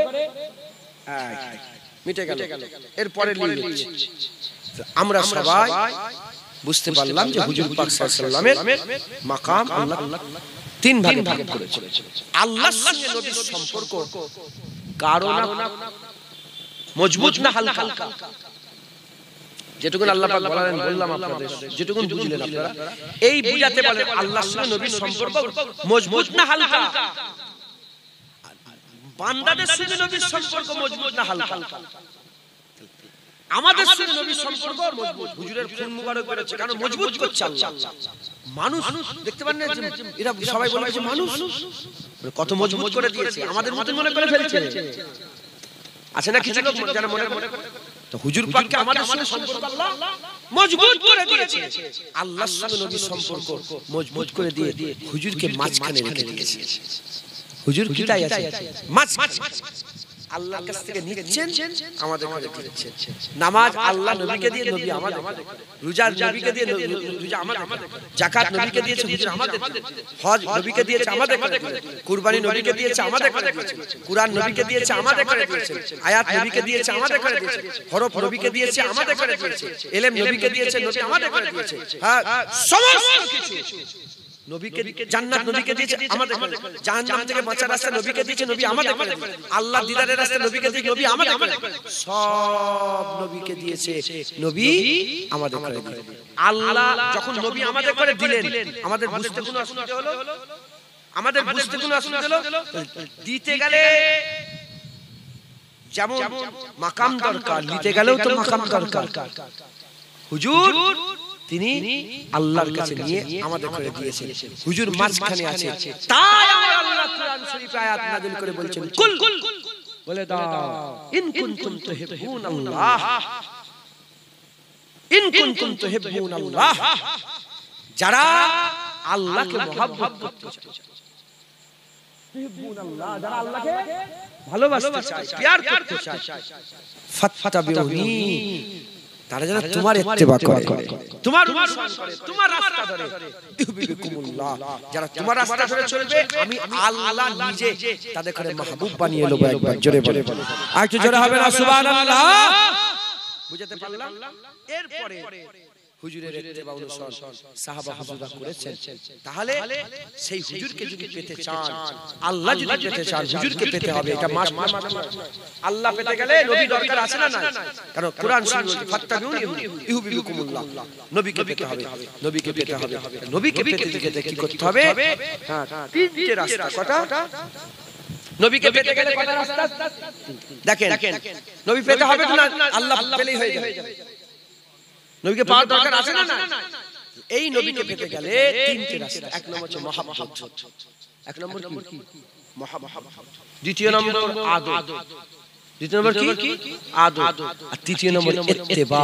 মিটে গেল। এরপরে লিখছি আমরা সবাই বুঝতে পারলাম যে হুজুর পাক সাল্লাল্লাহু আলাইহি ওয়াসাল্লামের মাকাম আল্লাহ তিন ভাগে ভাগ করেছে। আল্লাহর সঙ্গে নবীর সম্পর্ক গাঢ় না মজবুত না হালকা? যেটুকুন আল্লাহ পাক বললাম আপনাদের, যেটুকুন বুঝলেন আপনারা, এই বুঝাতে বলেন আল্লাহর সঙ্গে নবীর সম্পর্ক মজবুত না হালকা? বান্দাদের সঙ্গে নবীর সম্পর্ক মজবুত না হালকা? আমাদের সঙ্গে নবীর সম্পর্ক মজবুত। হুজুরের খুন মুবারক বেরোচ্ছে, কারণ মজবুত করছে আল্লাহ। মানুষ দেখতে পান না, এরা সবাই বলে যে মানুষ কত মজবুত করে দিয়েছে, আমাদের মতন মনে করে ফেলছে। আছে না কিছু লোক যারা মনে করে, তো হুজুর পাককে আমাদের সঙ্গে সম্পর্ক আল্লাহ মজবুত করে দিয়েছে। আল্লাহর সঙ্গে নবীর সম্পর্ক মজবুত করে দিয়ে হুজুরকে মাঝখানে রেখে দিয়েছে। হুজুর কি তাই আছে? আল্লাহর কাছ থেকে নিচ্ছেন, আমাদের কাছে দিচ্ছেন। নামাজ আল্লাহ নবীকে দিয়ে, নবী আমাদের। রোজা নবীকে দিয়ে, রোজা আমাদের। যাকাত নবীকে দিয়েছে, হুজুর আমাদের। হজ নবীকে দিয়েছে, আমাদের করে দিয়েছে। কুরবানি নবীকে দিয়েছে, আমাদের করে দিয়েছে। কুরআন নবীকে দিয়েছে, আমাদের করে দিয়েছে। আয়াত নবীকে দিয়েছে, আমাদের করে দিয়েছে। হরফ নবীকে দিয়েছে, আমাদের করে দিয়েছে। ইলম নবীকে দিয়েছে, নবী আমাদের করে দিয়েছে। হ্যাঁ, সমস্ত কিছু নবীকে, জান্নাত নবীকে দিয়েছে, আমাদের করে। জাহান্নাম থেকে বাঁচার রাস্তা নবীকে দিয়েছে, নবী আমাদের করে। আল্লাহ দিদারের রাস্তা নবীকে দিয়েছে, নবী আমাদের করে। সব নবীকে দিয়েছে, নবী আমাদের করে। আল্লাহ যখন নবী আমাদের করে দিলেন, আমাদের বুঝতে কোনো অসুবিধা হলো? আমাদের বুঝতে কোনো অসুবিধা হলো? দিতে গেলে যেমন মাকাম দরকার, নিতে গেলেও তো মাকাম দরকার। হুজুর তিনি আল্লাহর কাছে নিয়ে আমাদের করে দিয়েছেন, হুজুর মাঝখানে আছে। তাই আমার আল্লাহ কোরআন শরীফে আয়াত নাযিল করে বলছেন, কুল বলে দাও, ইন কুনতুম তুহিব্বুনাল্লাহ, ইন কুনতুম তুহিব্বুনাল্লাহ, যারা আল্লাহকে মহব্বত করতে চায়, তুহিব্বুনাল্লাহ, যারা আল্লাহকে ভালোবাসতে চায়, প্যার করতে চায়, ফাত্তাবিউনি, তারা যেন তোমার ইত্তেবা করে, তোমার অনুসরণ করে, তোমার রাস্তা ধরে। ইউবিকুমুল্লাহ, যারা তোমার রাস্তা ধরে চলবে, আমি আল্লাহ নিজে তাদের করে মাহবুব বানিয়ে নেব। একবার জোরে বলে, আর একটু জোরে হবে না সুবহানাল্লাহ? বুঝাতে পারলাম? এরপরে হুজুরের ইত্তেবা অনুসরণ সাহাবা হুজুররা করেছেন। তাহলে সেই হুজুরকে যদি পেতে চান, আল্লাহ যদি পেতে চান, হুজুরকে পেতে হবে। এটা মাস আল্লাহ পেতে গেলে নবী দরকার আছে না? কারণ কোরআন শরীফ বলছে ফাত্তাবিউনি ইউহিব্বুকুমুল্লাহ, নবীকে পেতে হবে, নবীকে পেতে হবে। নবীকে পেতে গেলে কি করতে হবে? হ্যাঁ, তিনটে রাস্তা। কটা? নবীকে পেতে গেলে কটা রাস্তা? দেখেন, নবী পেতে হবে না আল্লাহ পেলেই হয়ে যাবে? নবীকে পাওয়ার দরকার আছে না? এই নবীকে পেতে গেলে তিনটে রাস্তা। এক নম্বর হচ্ছে মহব্বত, এক নম্বর কি? মহব্বত। দ্বিতীয় নম্বর আদব, দ্বিতীয় নম্বর কি? আদব। আর তৃতীয় নম্বর ইত্তেবা,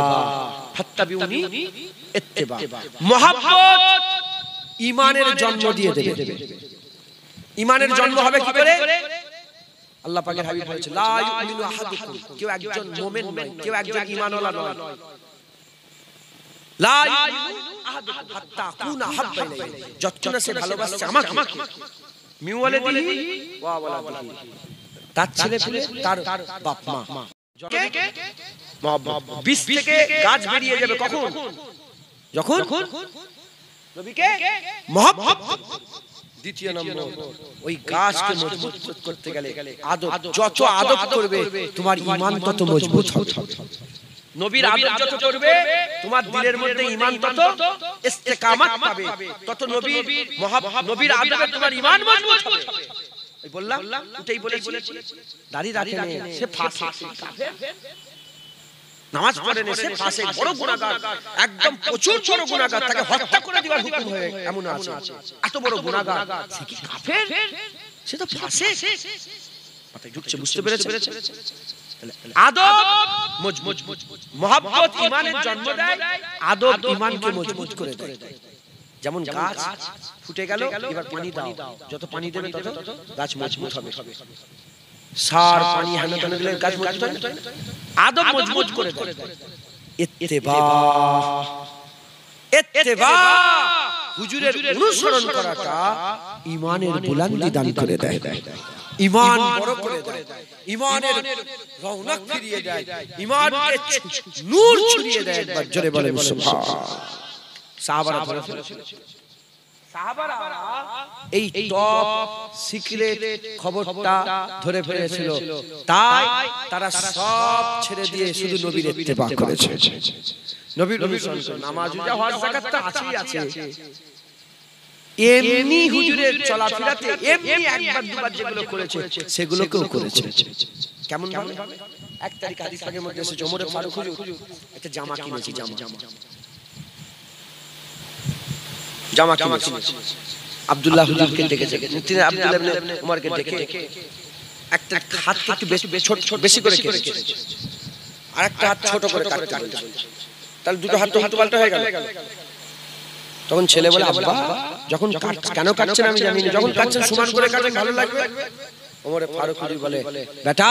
ফাত্তাবিউনি ইত্তেবা। মহব্বত ঈমানের জন্ম দিয়ে দেবে। ঈমানের জন্ম হবে কি করে? আল্লাহ পাকের হাবিব বলেছে, লা ইউমিনু আহাদুকুম, কেউ একজন মুমিন নয়, কেউ একজন ঈমানওয়ালা নয়। লা ইউমিনু আহাদুকুম হাত্তা আকুনা হাব্বা ইলাইহি, যতক্ষণ সে ভালোবাসছে আমাকে, মিওয়ালাদিহি ওয়া ওয়ালাদিহি, তার ছেলে পেলে, তার বাপ মা। মহব্বত, বীজ থেকে গাছ বেরিয়ে যাবে কখন? যখন নবীকে মহব্বত। দ্বিতীয় নম্বর, ওই গাছকে মজবুত করতে গেলে আদব, যত আদব করবে তোমার ঈমান তত মজবুত হবে। নবীর আদব যত করবে, তোমার দিলের মধ্যে ঈমান তত ইস্তেকামাত পাবে, তত নবীর আদবে তোমার ঈমান মজবুত হবে। এই বললাম, এটাই বলেছি। দাড়ি রাখে না, সে ফাঁসে, নামাজ পড়ে না, সে ফাঁসে, বড় গুনাহগার, একদম প্রচুর বড় গুনাহগার, তাকে হত্যা করে দেওয়ার হুকুম হয়ে এমন আছে। এত বড় গুনাহগার, সে কি কাফের? সে তো ফাঁসে। মাথায় ঢুকছে, বুঝতে পেরেছে? আদব মজবুত, মহব্বত ঈমানের জন্ম দেয়, আদব ঈমানকে মজবুত করে দেয়। যেমন গাছ ফুটে গেল, এবার পানি দাও, যত পানি দেবে তত গাছ মজবুত হবে। সার পানি হানা টানা দিলে গাছ মজবুত হয় না, আদব মজবুত করে দেয়। ইত্তেবা হুজুরের অনুসরণ করাটা ঈমানের বুলন্দি দান করে দেয়, ঈমান বড় করে দেয়, ঈমানের রওনক ফিরিয়ে দেয়, ঈমানের নূর ছড়িয়ে দেয়। একবার জোরে বলেন সুবহান। সাহাবারা ধরে ফেলেছিল, সাহাবারা এই টপ সিক্রেট খবরটা ধরে ফেলেছিল, তাই তারা সব ছেড়ে দিয়ে শুধু নবীর ইত্তেবা করেছে। নবীর অনুসরণ, নামাজ রোজা হজ যাকাতটা আছেই আছে, এমনি হুজুরের চলাফেরাতে এমনি একবার দুবার যেগুলো করেছে সেগুলোকেও করেছে। কেমন ভাবে? এক তারিখ হাদিস পাকের মধ্যে এসেছে, ওমর ফারুক হুজুর একটা জামা কিনেছে, জামা কিনেছে। আব্দুল্লাহ হুজুরকে ডেকেছে, তিনি আব্দুল্লাহ ইবনে উমরকে ডেকে একটা হাতকে একটু বেশি করে কেটেছে, আর একটা হাত ছোট করে কাটতে বলছে। তাহলে দুটো হাত তো হাত পাল্টা হয়ে গেল। তখন ছেলে বলে, আব্বা যখন কেন কাটছেন আমি জানি না, যখন কাটছেন সমান করে কাটেন, ভালো লাগবে। ওমর ফারুক হুজুর বলে, বেটা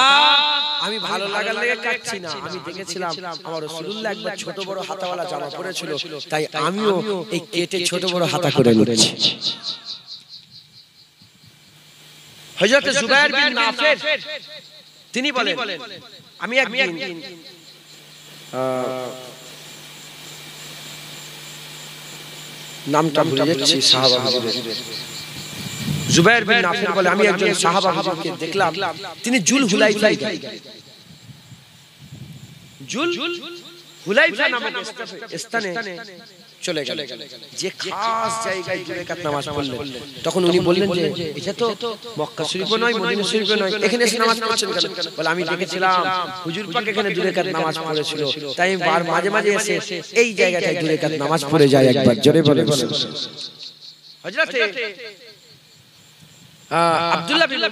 আমি ভালো লাগার লেগে কাটছি না, আমি দেখেছিলাম আমার রাসূলুল্লাহ একবার ছোট বড় হাতাওয়ালা জামা পরেছিল, তাই আমিও এই কেটে ছোট বড় হাতা করে নিচ্ছি। হযরত জুবায়ের বিন নাফির তিনি বলেন, আমি একদিন নামটা ভুলে যাচ্ছি সাহাবা হুজুরের, জুবায়ের বিন নাফির বলে, আমি একজন সাহাবা হুজুরকে দেখলাম, তিনি জুল হুলাইফায় হুলাইফা নামক স্থানে চলে গেলেন, যে খাস জায়গায় দুই রাকাত নামাজ পড়লেন। তখন উনি বললেন যে এটা তো মক্কা শরীফও নয়, মদিনা শরীফও নয়, এখানে এসে নামাজ পড়ছেন কেন? বলে, আমি দেখেছিলাম হুজুর পাক এখানে দুই রাকাত নামাজ পড়েছিল, তাই মাঝে মাঝে এসে এই জায়গাটায় দুই রাকাত নামাজ পড়ে যায়। একবার জোরে বলেন হযরত আব্দুল্লাহ বিন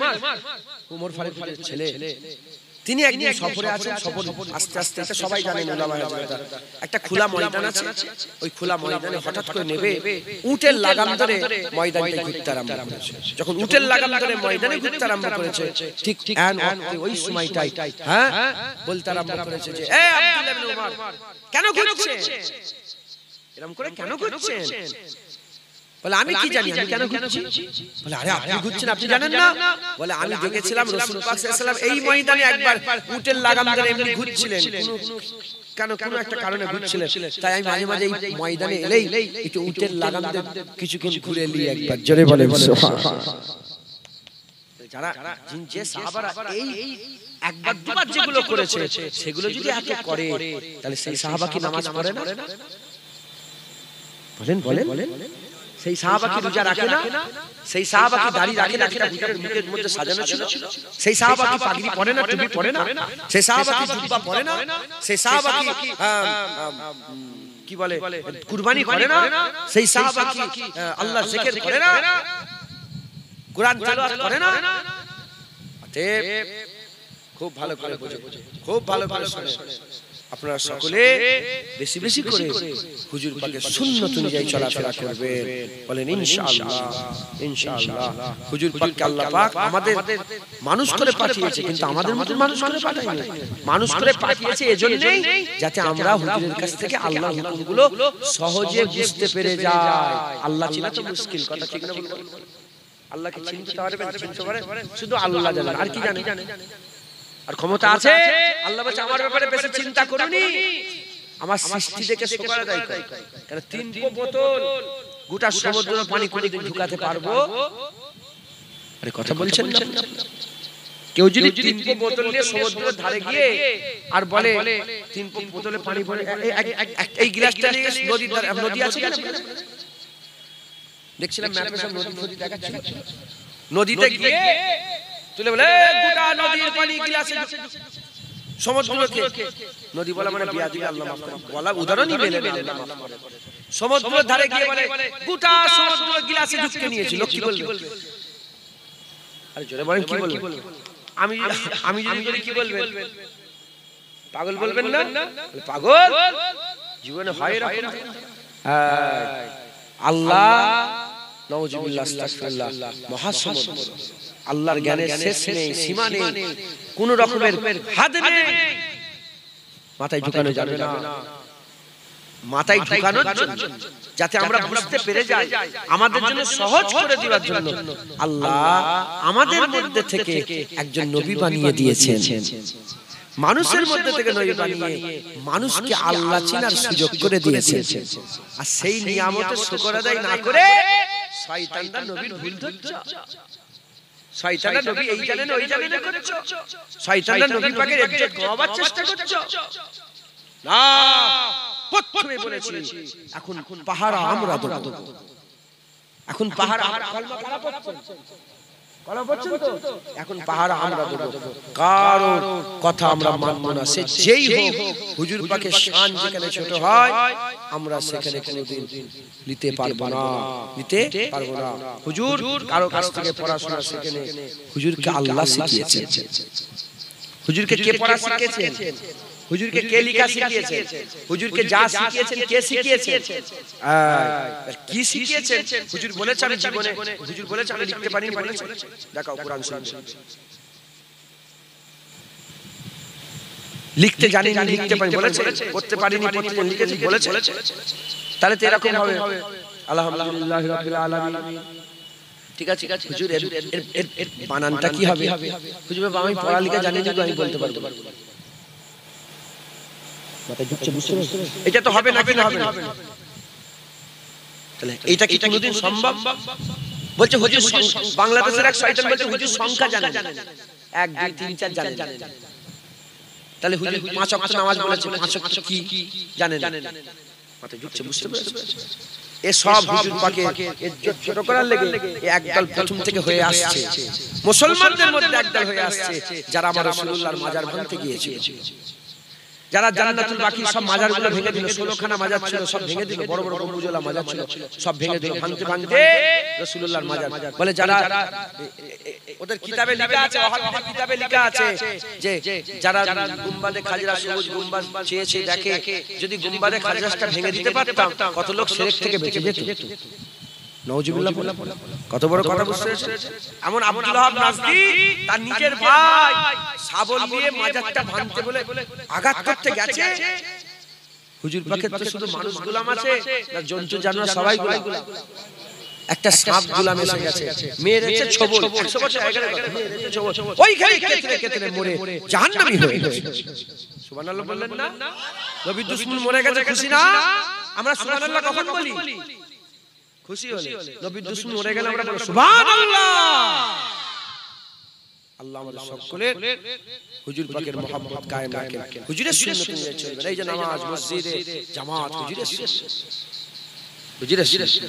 উমর ফারুকের ছেলে, তিনি একদিন সফরে আছেন, সফর আস্তে আস্তে সবাই জানেন উলামা হযরতরা, একটা খোলা ময়দান আছে, ওই খোলা ময়দানে হঠাৎ করে নেবে উটের লাগাম ধরে ময়দানটা ঘুরতে আরম্ভ করেছে। যখন উটের লাগাম ধরে ময়দানে ঘুরতে আরম্ভ করেছে, ঠিক ওই সময়টাই বলতে আরম্ভ করেছে যে, এ আব্দুল্লাহ বিন উমর, কেন ঘুরছেন এরকম করে, কেন ঘুরছেন? বলে, আমি কি জানি আমি কেন ঘুরছি? বলে, আরে আপনি ঘুরছেন, আপনি জানেন না? বলে, আমি দেখেছিলাম রাসূল পাক সাল্লাল্লাহু আলাইহি ওয়াসাল্লাম এই ময়দানে একবার উটের লাগাম ধরে এমনি ঘুরছিলেন, কোনো একটা কারণে ঘুরছিলেন, তাই আমি মাঝে মাঝে এই ময়দানে এলেই একটু উটের লাগাম ধরে কিছুক্ষণ ঘুরে নিই। একবার জোরে বলেন সুবহানাল্লাহ। যারা যে সাহাবারা এই একবার দুবার যেগুলো করেছে সেগুলো যদি এত করে, তাহলে সেই সাহাবা কি নামাজ পড়ে না? বলেন বলেন, সেই সাহাবা কি রোজা রাখে না? সেই সাহাবা কি দাড়ি রাখে না, যেটা হুজুরের মুখের মধ্যে সাজানো ছিল? সেই সাহাবা কি পাগড়ি পরে না, টুপি পরে না? সেই সাহাবা কি জুব্বা পরে না? সেই সাহাবা কি বলে কুরবানি করে না? সেই সাহাবা কি আল্লাহর জিকির করে না, কোরআন তেলাওয়াত করে না? অতএব খুব ভালো করে বুঝে, খুব ভালো করে শুনে আপনারা সকলে বেশি বেশি করে হুজুর পাকের সুন্নাত অনুযায়ী চলাফেরা করবেন। বলেন ইনশাআল্লাহ। ইনশাআল্লাহ হুজুর পাককে আল্লাহ পাক আমাদের মানুষ করে পাঠিয়েছে, কিন্তু আমাদের মত মানুষ করে পাঠায়নি। মানুষ করে পাঠিয়েছে এজন্যই যাতে আমরা হুজুরের কাছ থেকে আল্লাহর হুকুমগুলো সহজে বুঝতে পেরে যাই। আল্লাহ চিনা তো মুশকিল, কথা ঠিক না বলুন? আল্লাহকে চিনতে পারবেন, চিনতে পারেন শুধু আল্লাহ জানেন, আর কি জানেন? আর ক্ষমতা আছে আল্লাহ বলে, আমার ব্যাপারে বেশি চিন্তা করুনি, আমার সৃষ্টি দেখে শুকর আদায় করো। কারণ 3 বোতল গোটা সমুদ্র পানি করে ঢুকাতে পারবো? আরে কথা বলছেন না? কেউ যদি 3 বোতল নিয়ে সমুদ্রের ধারে গিয়ে আর বলে 3 বোতলে পানি ভরে এই গ্লাসটা নিয়ে নদী আছে না, দেখছিলাম ম্যাপে সব নদী দেখাচ্ছিল, নদীতে গিয়ে তুলে বলে গোটা নদীর পানি গ্লাসে সমুদ্রকে, নদী বলা মানে বিয়া দিলে আল্লাহ মাফ করে, বলা উদাহরণই মেলে না, আল্লাহ মাফ করে। সমুদ্রের ধারে গিয়ে বলে গোটা সমুদ্র গ্লাসে ঢুকে নিয়েছিল, কি বলবে? আরে জোরে বলেন, কি বলবে? আমি যদি বলি কি বলবেন? পাগল বলবেন না? পাগল জীবনে হয় এরকম? আল্লাহ নাউজুবিল্লাহ আস্তাগফিরুল্লাহ মহাসমুদ্র, আল্লাহর জ্ঞানের শেষ নেই, সীমা নেই, কোন রকমের হাদ নেই। মাথায় ঢুকানো যাবে না। মাথায় ঢুকানোর জন্য, যাতে আমরা বুঝতে পেরে যাই, আমাদের জন্য সহজ করে দেওয়ার জন্য আল্লাহ আমাদের মধ্যে থেকে একজন নবী বানিয়ে দিয়েছেন। মানুষের মধ্যে থেকে নবী বানিয়ে মানুষকে আল্লাহ চিনার সুযোগ করে দিয়েছেন। আর সেই নিয়ামতের শুকর আদায় না করে শয়তানরা নবীর ভুল ধরছে। শয়তানরা নবী এই জানেন ওই জানেন করছে। শয়তানরা নবী পাকের ইজ্জত গওয়াবার চেষ্টা করছে। না, প্রথমে বলেছি এখন পাহারা আমরা দেব। এখন পাহারা কলমা কারা পড়ছেন? কলমা পড়ছেন তো? এখন পাহারা আমরা দেব। কারো কথা আমরা মানব না, সে যেই হোক। হুজুর পাকের শান যেখানে ছোট হয় আমরা সেখানে কোনোদিন নিতে পারবো না, নিতে পারবো না। হুজুর কারো কাছ থেকে পড়াশোনা সেখানে হুজুরকে আল্লাহ শিখিয়েছেন। হুজুরকে কে পড়া শিখিয়েছেন? হুজুরকে কে লেখা শিখিয়েছেন? হুজুরকে যা শিখিয়েছেন কে শিখিয়েছেন? কি শিখিয়েছেন? হুজুর বলেছেন আমি জীবনে, হুজুর বলেছেন আমি লিখতে পারিনি, বলেছেন দেখাও কোরআন শরীফ। লিখতে জানি না, লিখতে পারি বলেছে, পড়তে পারিনি, পড়তে লিখেছি বলেছে। তাহলে তো এরকম হবে। আলহামদুলিল্লাহ রাব্বিল আলামিন। ঠিক আছে হুজুর, এর বানানটা কি হবে? হুজুর আমি পড়ালেখা জানি না, আমি বলতে পারবো। এটা তো হবে না, কি হবে না? তাহলে এইটা কি কোনোদিন সম্ভব? বলছে হুজুর বাংলাদেশের এক শয়তান বলছে হুজুর সংখ্যা জানেন, 1 2 3 4 জানেন। তাহলে হুজুর 5 ওয়াক্ত নামাজ বলেছে, 5 ওয়াক্ত কি জানেন? মাথায় ঢুকছে, বুঝতে পেরেছেন? এ সব হুজুর পাকে ইজ্জত ছোট করার লেগে একদল প্রথম থেকে হয়ে আসছে। মুসলমানদের মধ্যে একদল হয়ে আসছে যারা আমার রাসূলুল্লাহর মাজার ভাঙতে গিয়েছিল, যারা জান্নাতুল বাকির সব মাজারগুলো ভেঙে দিল। 16 খানা মাজার ছিল, সব ভেঙে দিল। বড় বড় গম্বুজওয়ালা মাজার ছিল, সব ভেঙে দিল। ভাঙতে ভাঙতে রাসূলুল্লাহর মাজার বলে, যারা ওদের কিতাবে লেখা আছে, ওয়াহাবিদের কিতাবে লেখা আছে যে যারা গুম্বাদে খাজরা সবুজ গুম্বাদ চেয়েছে দেখে, যদি গুম্বাদে খাজরাটা ভেঙে দিতে পারতাম কত লোক শিরক থেকে বেঁচে যেত। নাউজুবিল্লাহ। কত বড় কথা বুঝতে পেরেছেন? এমন আব্দুল ওয়াহাব নাজদি তার নিজের ভাই শাবল দিয়ে মাজারটা ভাঙতে বলে আঘাত করতে গেছে। হুজুর পাকের তো শুধু মানুষ গোলাম আছে না, জন্তু জানোয়ার সবাই গোলাম। একটা সাপ গোলাম এসে গেছে, মেরেছে ছবল। 100 বছর আগে কথা, মেরেছে ছবল, ওইখানে কেতরে কেতরে মরে জাহান্নামী হয়ে গেছে। সুবহানাল্লাহ বললেন না? নবীর দুশমন মরে গেছে, খুশি না? আমরা সুবহানাল্লাহ কখন বলি? খুশি হলে। নবীর দুশমন মরে গেলে আমরা বলি সুবহানাল্লাহ। আল্লাহ আমাদের সকলের হুজুর পাকের মহব্বত কায়েম রাখেন, হুজুরের সুন্নাত নিয়ে চলবেন। এই যে নামাজ, মসজিদে জামাত, হুজুরের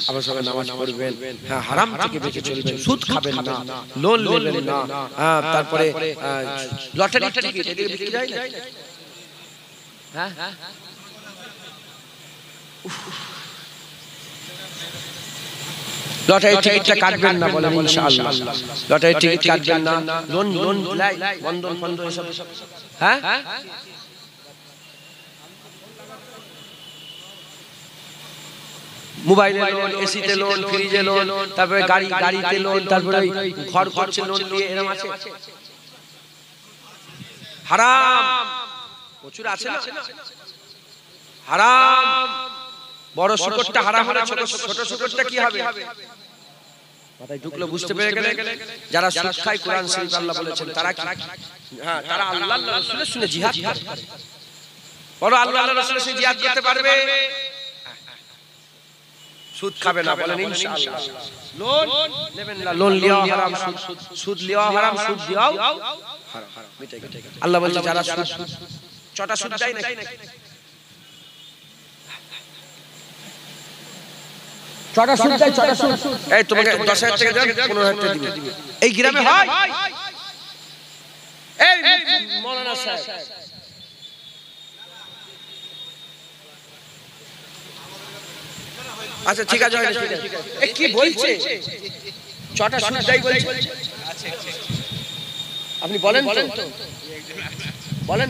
আবার সবাই নামাজ পড়বেন। হ্যাঁ, হারাম থেকে বেঁচে চলবেন, সুদ খাবেন না, লোন নেবেন না। হ্যাঁ, তারপরে লটারি টিকিট এদিকে বিক্রি হয় না। হ্যাঁ, লটারি টিকিটটা কাটবেন না বলেন ইনশাআল্লাহ। লটারি টিকিট কাটবেন না, লোন বন্ধন ফন্দ এসব। হ্যাঁ, মোবাইলে লোন, এসিতে লোন, ফ্রিজে লোন, তারপরে গাড়িতে লোন, তারপরে ঘর করছে লোন নিয়ে, এরকম আছে। হারাম প্রচুর আছে না? হারাম। বড় শুকরটা হারাম হলে ছোট শুকরটা কি হবে? মাথায় ঢুকলো, বুঝতে পেরে গেলে। যারা সুদ খায়, কোরআন শরীফ আল্লাহ বলেছেন তারা কি? হ্যাঁ, তারা আল্লাহর রাসূলের শুনে জিহাদ করে। বড় আল্লাহর রাসূলের শুনে জিহাদ করতে পারবে। সুদ খাবে না বলেন ইনশাআল্লাহ। লোন নেবেন না, লোন লিওয়া হারাম, সুদ লিওয়া হারাম, সুদ দিওয়াও হারাম। আল্লাহ বলেছে যারা সুদ চটা সুদ দেয় না, চটা সুদ দেয়, চটা সুদ। এই তোমাকে 10,000 টাকা দেন, 15,000 টাকা দিবে। এই গ্রামে হয়। এই মাওলানা সাহেব, আচ্ছা ঠিক আছে, এই কি বলছে? চটা সুদ দেয় বলছে। আপনি বলেন তো, বলেন।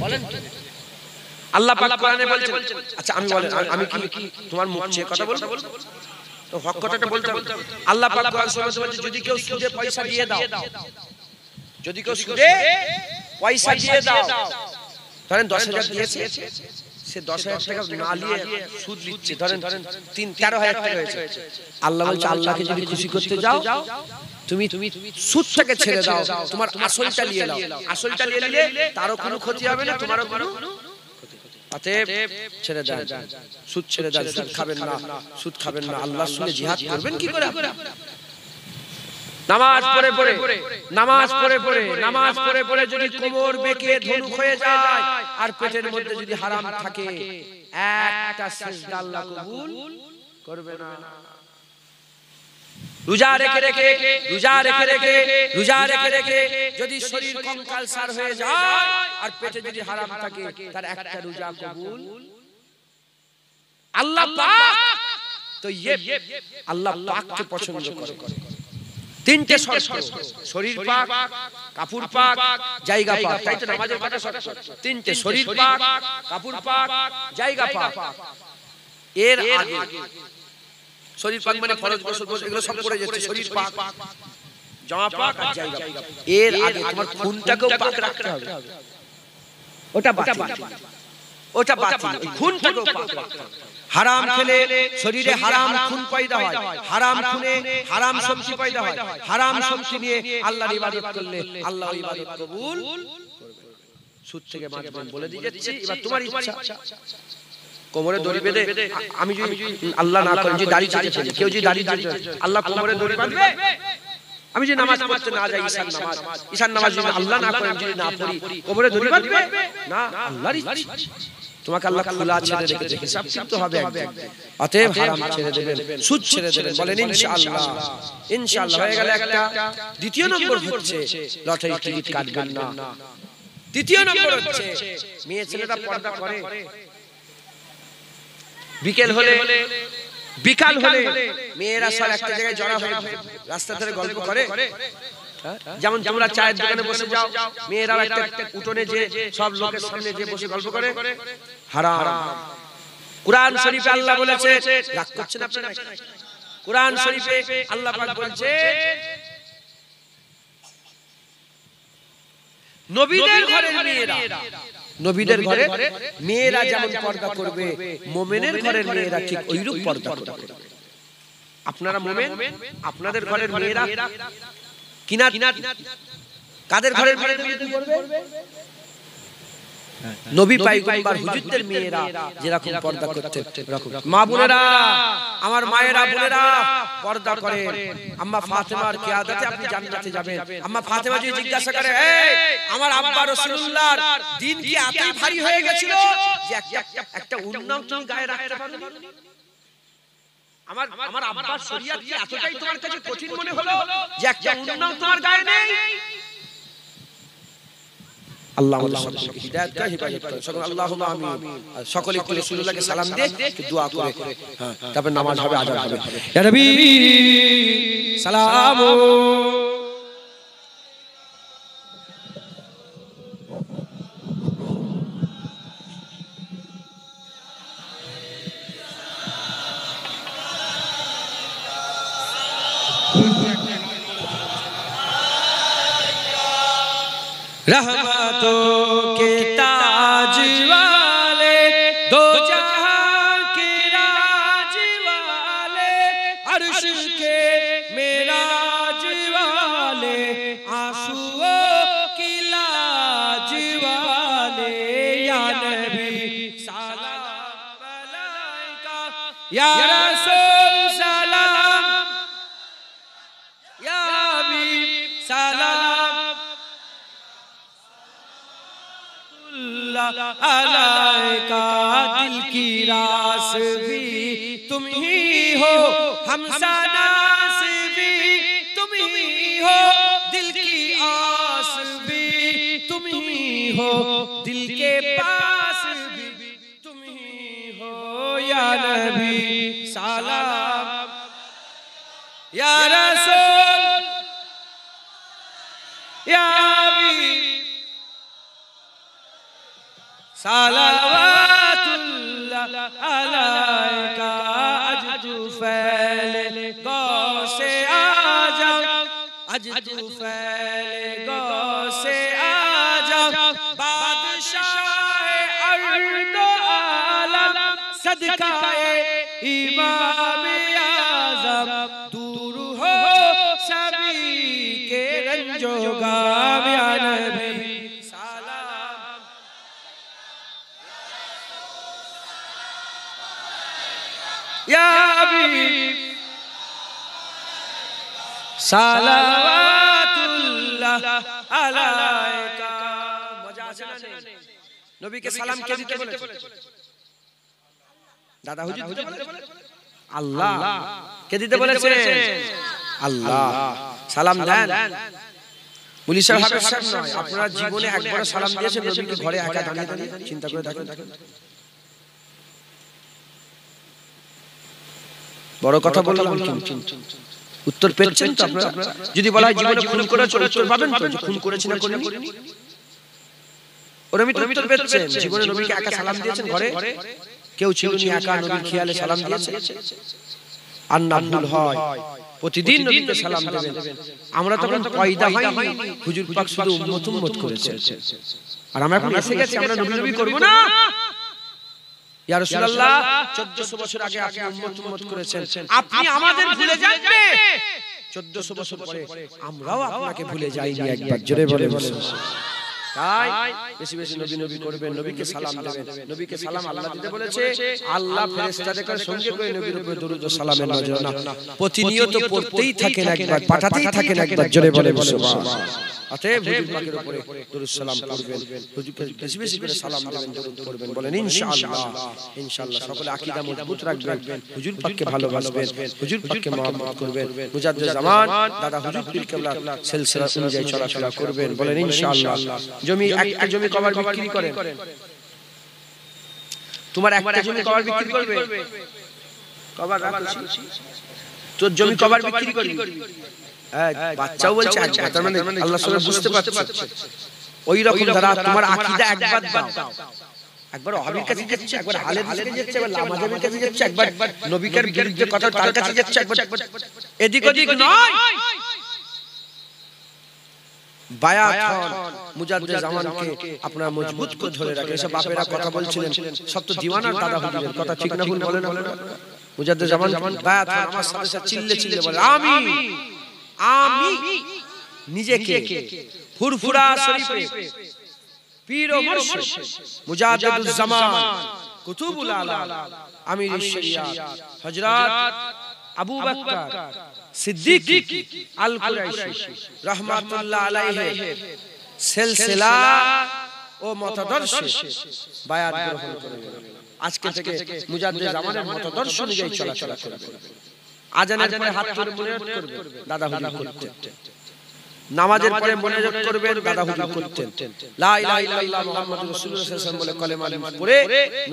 আল্লাহ পাক কোরআনে বলেছেন। আচ্ছা আমি বলেন, আমি কি তোমার মুখ চেয়ে কথা বলবো? তো হক কথাটা বলতে হবে। আল্লাহ পাক কোরআন শরীফে বলেছে যদি কেউ সুদে পয়সা দিয়ে দাও, যদি কেউ সুদে পয়সা দিয়ে দাও, ধরেন 10,000 দিয়েছে, সে 10,000 টাকা না নিয়ে সুদ নিচ্ছে, ধরেন 13,000 টাকা হয়েছে। আল্লাহ বলছে আল্লাহকে যদি খুশি করতে যাও তুমি সুদটাকে ছেড়ে দাও, তোমার আসলটা নিয়ে নাও। আসলটা নিয়ে নিলে তারও কোনো ক্ষতি হবে না, তোমারও কোনো অতএব ছেড়ে দেন, সুদ ছেড়ে দেন, সুদ খাবেন না, সুদ খাবেন না। আল্লাহর সঙ্গে জিহাদ করবেন কি করে? নামাজ পড়ে পড়ে, নামাজ পড়ে পড়ে, নামাজ পড়ে পড়ে যদি কোমর বেঁকে ধনুক হয়ে যায় আর পেটের মধ্যে যদি হারাম থাকে, একটা সিজদা আল্লাহ কবুল করবে না। রোজা রেখে রেখে, রোজা রেখে রেখে, রোজা রেখে রেখে যদি শরীর কঙ্কালসার হয়ে যায় আর পেটে যদি হারাম থাকে, তার একটা রোজা কবুল আল্লাহ পাক। তো আল্লাহ পাককে পছন্দ করে। তিনটে শর্ত, শরীর পাক, কাপড় পাক, জায়গা পাক। তাই তো নামাজের কথা শর্ত তিনটে, শরীর পাক, কাপড় পাক, জায়গা পাক। এর আগে শরীর পাক মানে ফরজ গোসল এগুলো সব পড়ে যাচ্ছে, শরীর পাক, জামা পাক আর জায়গা পাক। এর আগে তোমার খুনটাকেও পাক রাখতে হবে। ওটা বাতিল, ওটা বাতিল, খুনটাকেও পাক রাখতে হবে। হারাম খেলে শরীরে হারাম খুন পয়দা হয়, হারাম খুনে হারাম সবজি পয়দা হয়। হারাম সবজি নিয়ে আল্লাহর ইবাদত করলে আল্লাহ ওই ইবাদত কবুল করবে। সুদ থেকে বাঁচবেন বলে দিয়ে যাচ্ছি। এবার তোমার ইচ্ছা, কোমরে দড়ি বেঁধে আমি যদি আল্লাহ না করেন যে দাড়ি ছেড়ে ফেলি, কেউ যদি দাড়ি আল্লাহ কোমরে দড়ি বাঁধবে, আমি যদি নামাজ পড়তে না যাই, ঈশান নামাজ যদি আল্লাহ না করেন, যদি না পড়ি, কোমরে দড়ি বাঁধবে না, আল্লাহর ইচ্ছা। তোমাকে আল্লাহ খোলা ছেড়ে রেখেছে, হিসাব কিন্তু হবে একদিন। অতএব হারাম ছেড়ে দেবেন, সুদ ছেড়ে দেবেন, বলেন ইনশাআল্লাহ। ইনশাআল্লাহ হয়ে গেল একটা। দ্বিতীয় নম্বর হচ্ছে লটারি টিকিট কাটবেন না। তৃতীয় নম্বর হচ্ছে মেয়ে ছেলেরা পর্দা করে। বিকাল হলে মেয়েরা সব একটা জায়গায় জড়া হয়ে রাস্তা ধরে গল্প করে। যেমন তোমরা চায়ের দোকানে বসে যাও, মেয়েরাও একটা উঠোনে যে সব লোকের সামনে যে বসে গল্প করে, হারাম। কুরআন শরীফে আল্লাহ বলেছে, রাগ করছেন আপনারা? কুরআন শরীফে আল্লাহ পাক বলছে নবীদের ঘরের মেয়েরা, নবীদের ঘরে মেয়েরা যেমন পর্দা করবে, মুমিনের ঘরের মেয়েরা ঠিক ওইরূপ পর্দা করবে। আপনারা মুমিন, আপনাদের ঘরের মেয়েরা কিনা কাদের ঘরের মেয়েরা করবে? নবী পয়গম্বর হুজুরদের মেয়েরা যেরকম পর্দা করতে, মা বোনেরা, আমার মায়েরা বোনেরা পর্দা করে। আম্মা ফাতেমার কিয়াদতে আপনি জান্নাতে যাবেন। আম্মা ফাতেমা যদি জিজ্ঞাসা করে, আমার আব্বা রাসূলুল্লাহর দিন কি এতই ভারী হয়ে গেছিল যে একটা উন্নাও তুমি গায়ে রাখতে পারবে না? আমার আব্বার শরীয়ত কি এতটাই তোমার কাছে কঠিন মনে হলো যে একটা উন্নাও তোমার গায়ে নেই? আল্লাহ আমাদের সকলকে হিদায়াত করে, হেফাজত করে। সকল আল্লাহুম্মা আমিন। সকলে একটু রাসূলুল্লাহকে সালাম দিয়ে একটু দোয়া করে, হ্যাঁ, তারপর নামাজ হবে, আযান হবে। ইয়া নবী সালাম। रहमतों के ताज वाले, दो जहां के राज वाले, अर्श के मेराज वाले, आंसुओं की लाज वाले, या नबी सलाम अलैका, या रसूल सलाम, या हबीब सलाम अलैका। दिल की रास भी तुम ही हो, हमसनास भी तुम ही हो, दिल की आस भी तुम ही हो, दिल के पास भी तुम ही हो, या नबी सलाम, या रसूल, या हबीब सलावतुल्लाह अलैका। अजदु फैले गौ से आजम, अजदु फैले गौ सदकाए इमाम आज़म दूर हो सभी के रंजो गाम या नबी सलाम या हबीब सलावतुल्लाह अलैका। मजा আছে না नबी के सलाम কে দিতে বলেছে? दादा हुजूर दिते बोले আল্লাহ কে দিতে বলেছে? আল্লাহ। সালাম দেন পুলিশের হাতে সব নয়, আপনারা জীবনে একবার সালাম দিয়েছেন নবীকে ঘরে একা দাঁড়িয়ে দাঁড়িয়ে? চিন্তা করে দেখেন। বড় কথা বললাম কিন্তু উত্তর পেয়েছেন তো আপনারা? যদি বলা হয় জীবনে খুন করেছো, উত্তর পাবেন তো যে খুন করেছি না করিনি? ওরা মিত্র উত্তর পেয়েছেন। জীবনে নবীকে একা সালাম দিয়েছেন ঘরে? কেউ ছিল না, একা নবীর খেয়ালে সালাম দিয়েছে। আর না ভুল হয় প্রতিদিন নবীকে সালাম দেবেন। আমরা তখন পয়দা হয়নি, হুজুর পাক শুধু উম্মত করেছেন। আর আমরা এখন এসে গেছি, আমরা নবী করব না। ইয়া রাসূলুল্লাহ 1400 বছর আগে আপনি উম্মত করেছেন, আপনি আমাদের ভুলে যাননি। 1400 বছর পরে আমরাও আপনাকে ভুলে যাইনি। একবার জোরে বলে বলুন। তাই বেশি বেশি নবী করবেন, নবীকে সালাম দেবেন। নবীকে সালাম আল্লাহ দিতে বলেছে, আল্লাহ ফেরেশতাদের সঙ্গে করে নবীর উপরে দরুদ ও সালামের নজরানা প্রতিনিয়ত পড়তেই থাকেন, একবার পাঠাতেই থাকেন। একবার জোরে বলে সুবহানাল্লাহ। অতএব হুজুর পাকের উপরে দরুদ সালাম করবেন, হুজুরকে বেশি বেশি করে সালাম দেবেন, দরুদ করবেন। বলেন ইনশাআল্লাহ। ইনশাআল্লাহ সকলে আকীদা মজবুত রাখবেন, হুজুর পাককে ভালোবাসবেন, হুজুর পাককে মহব্বত করবেন। মুজাদ্দিদ জামান দাদা হুজুর পীর কেবলা সিলসিলা অনুযায়ী চলাফেরা করবেন। বলেন ইনশাআল্লাহ। জমি একটা জমি কবার বিক্রি করেন? তোমার একটা জমি কবার বিক্রি করবে? কবার রাখছি? তোর জমি কবার বিক্রি করবি? বাচ্চাও বলছে তার মানে আল্লাহ সবাই বুঝতে পারছে। ওই রকম যারা তোমার আকীদা একবার দাও, একবার ওহাবীর কাছে যাচ্ছে, একবার আলের কাছে যাচ্ছে, একবার লামাজাবের কাছে যাচ্ছে, একবার নবীর বিরুদ্ধে কথা তার কাছে যাচ্ছে, একবার এদিক ওদিক নয়। বায়াত হন, মুজাদ্দিদ জামানকে আপনারা মজবুত করে ধরে রাখেন। এসব বাপেরা কথা বলছিলেন, সব তো দিওয়ানার দাদা হুজুরের কথা, ঠিক না ভুল বলেন আপনারা? মুজাদ্দিদ জামান বায়াত হন, আমার সাথে সাথে চিল্লে বলে আমি নিজেকে ফুরফুরা শরীফে পীর ও মুর্শিদ মুজাদ্দিদুল জামান কুতুবুল আলাম আমির শরিয়াত হযরত আবু বকর সিদ্দিক আল কুরাইশি রাহমাতুল্লাহ আলাইহি সিলসিলা ও মতাদর্শে বায়াত গ্রহণ করবেন। আজকে থেকে মুজাদ্দিদ জামানের মতাদর্শ অনুযায়ী চলাফেরা করবেন। আজানের পরে হাত ধরে মুনাজাত করবেন, দাদা হুজুর করতেন। নামাজের পরে মুনাজাত করবেন, দাদা হুজুর করতেন। লা ইলাহা ইল্লাল্লাহ মুহাম্মাদুর রাসূলুল্লাহ সাল্লাল্লাহু আলাইহি ওয়াসাল্লাম বলে কালেমা পড়ে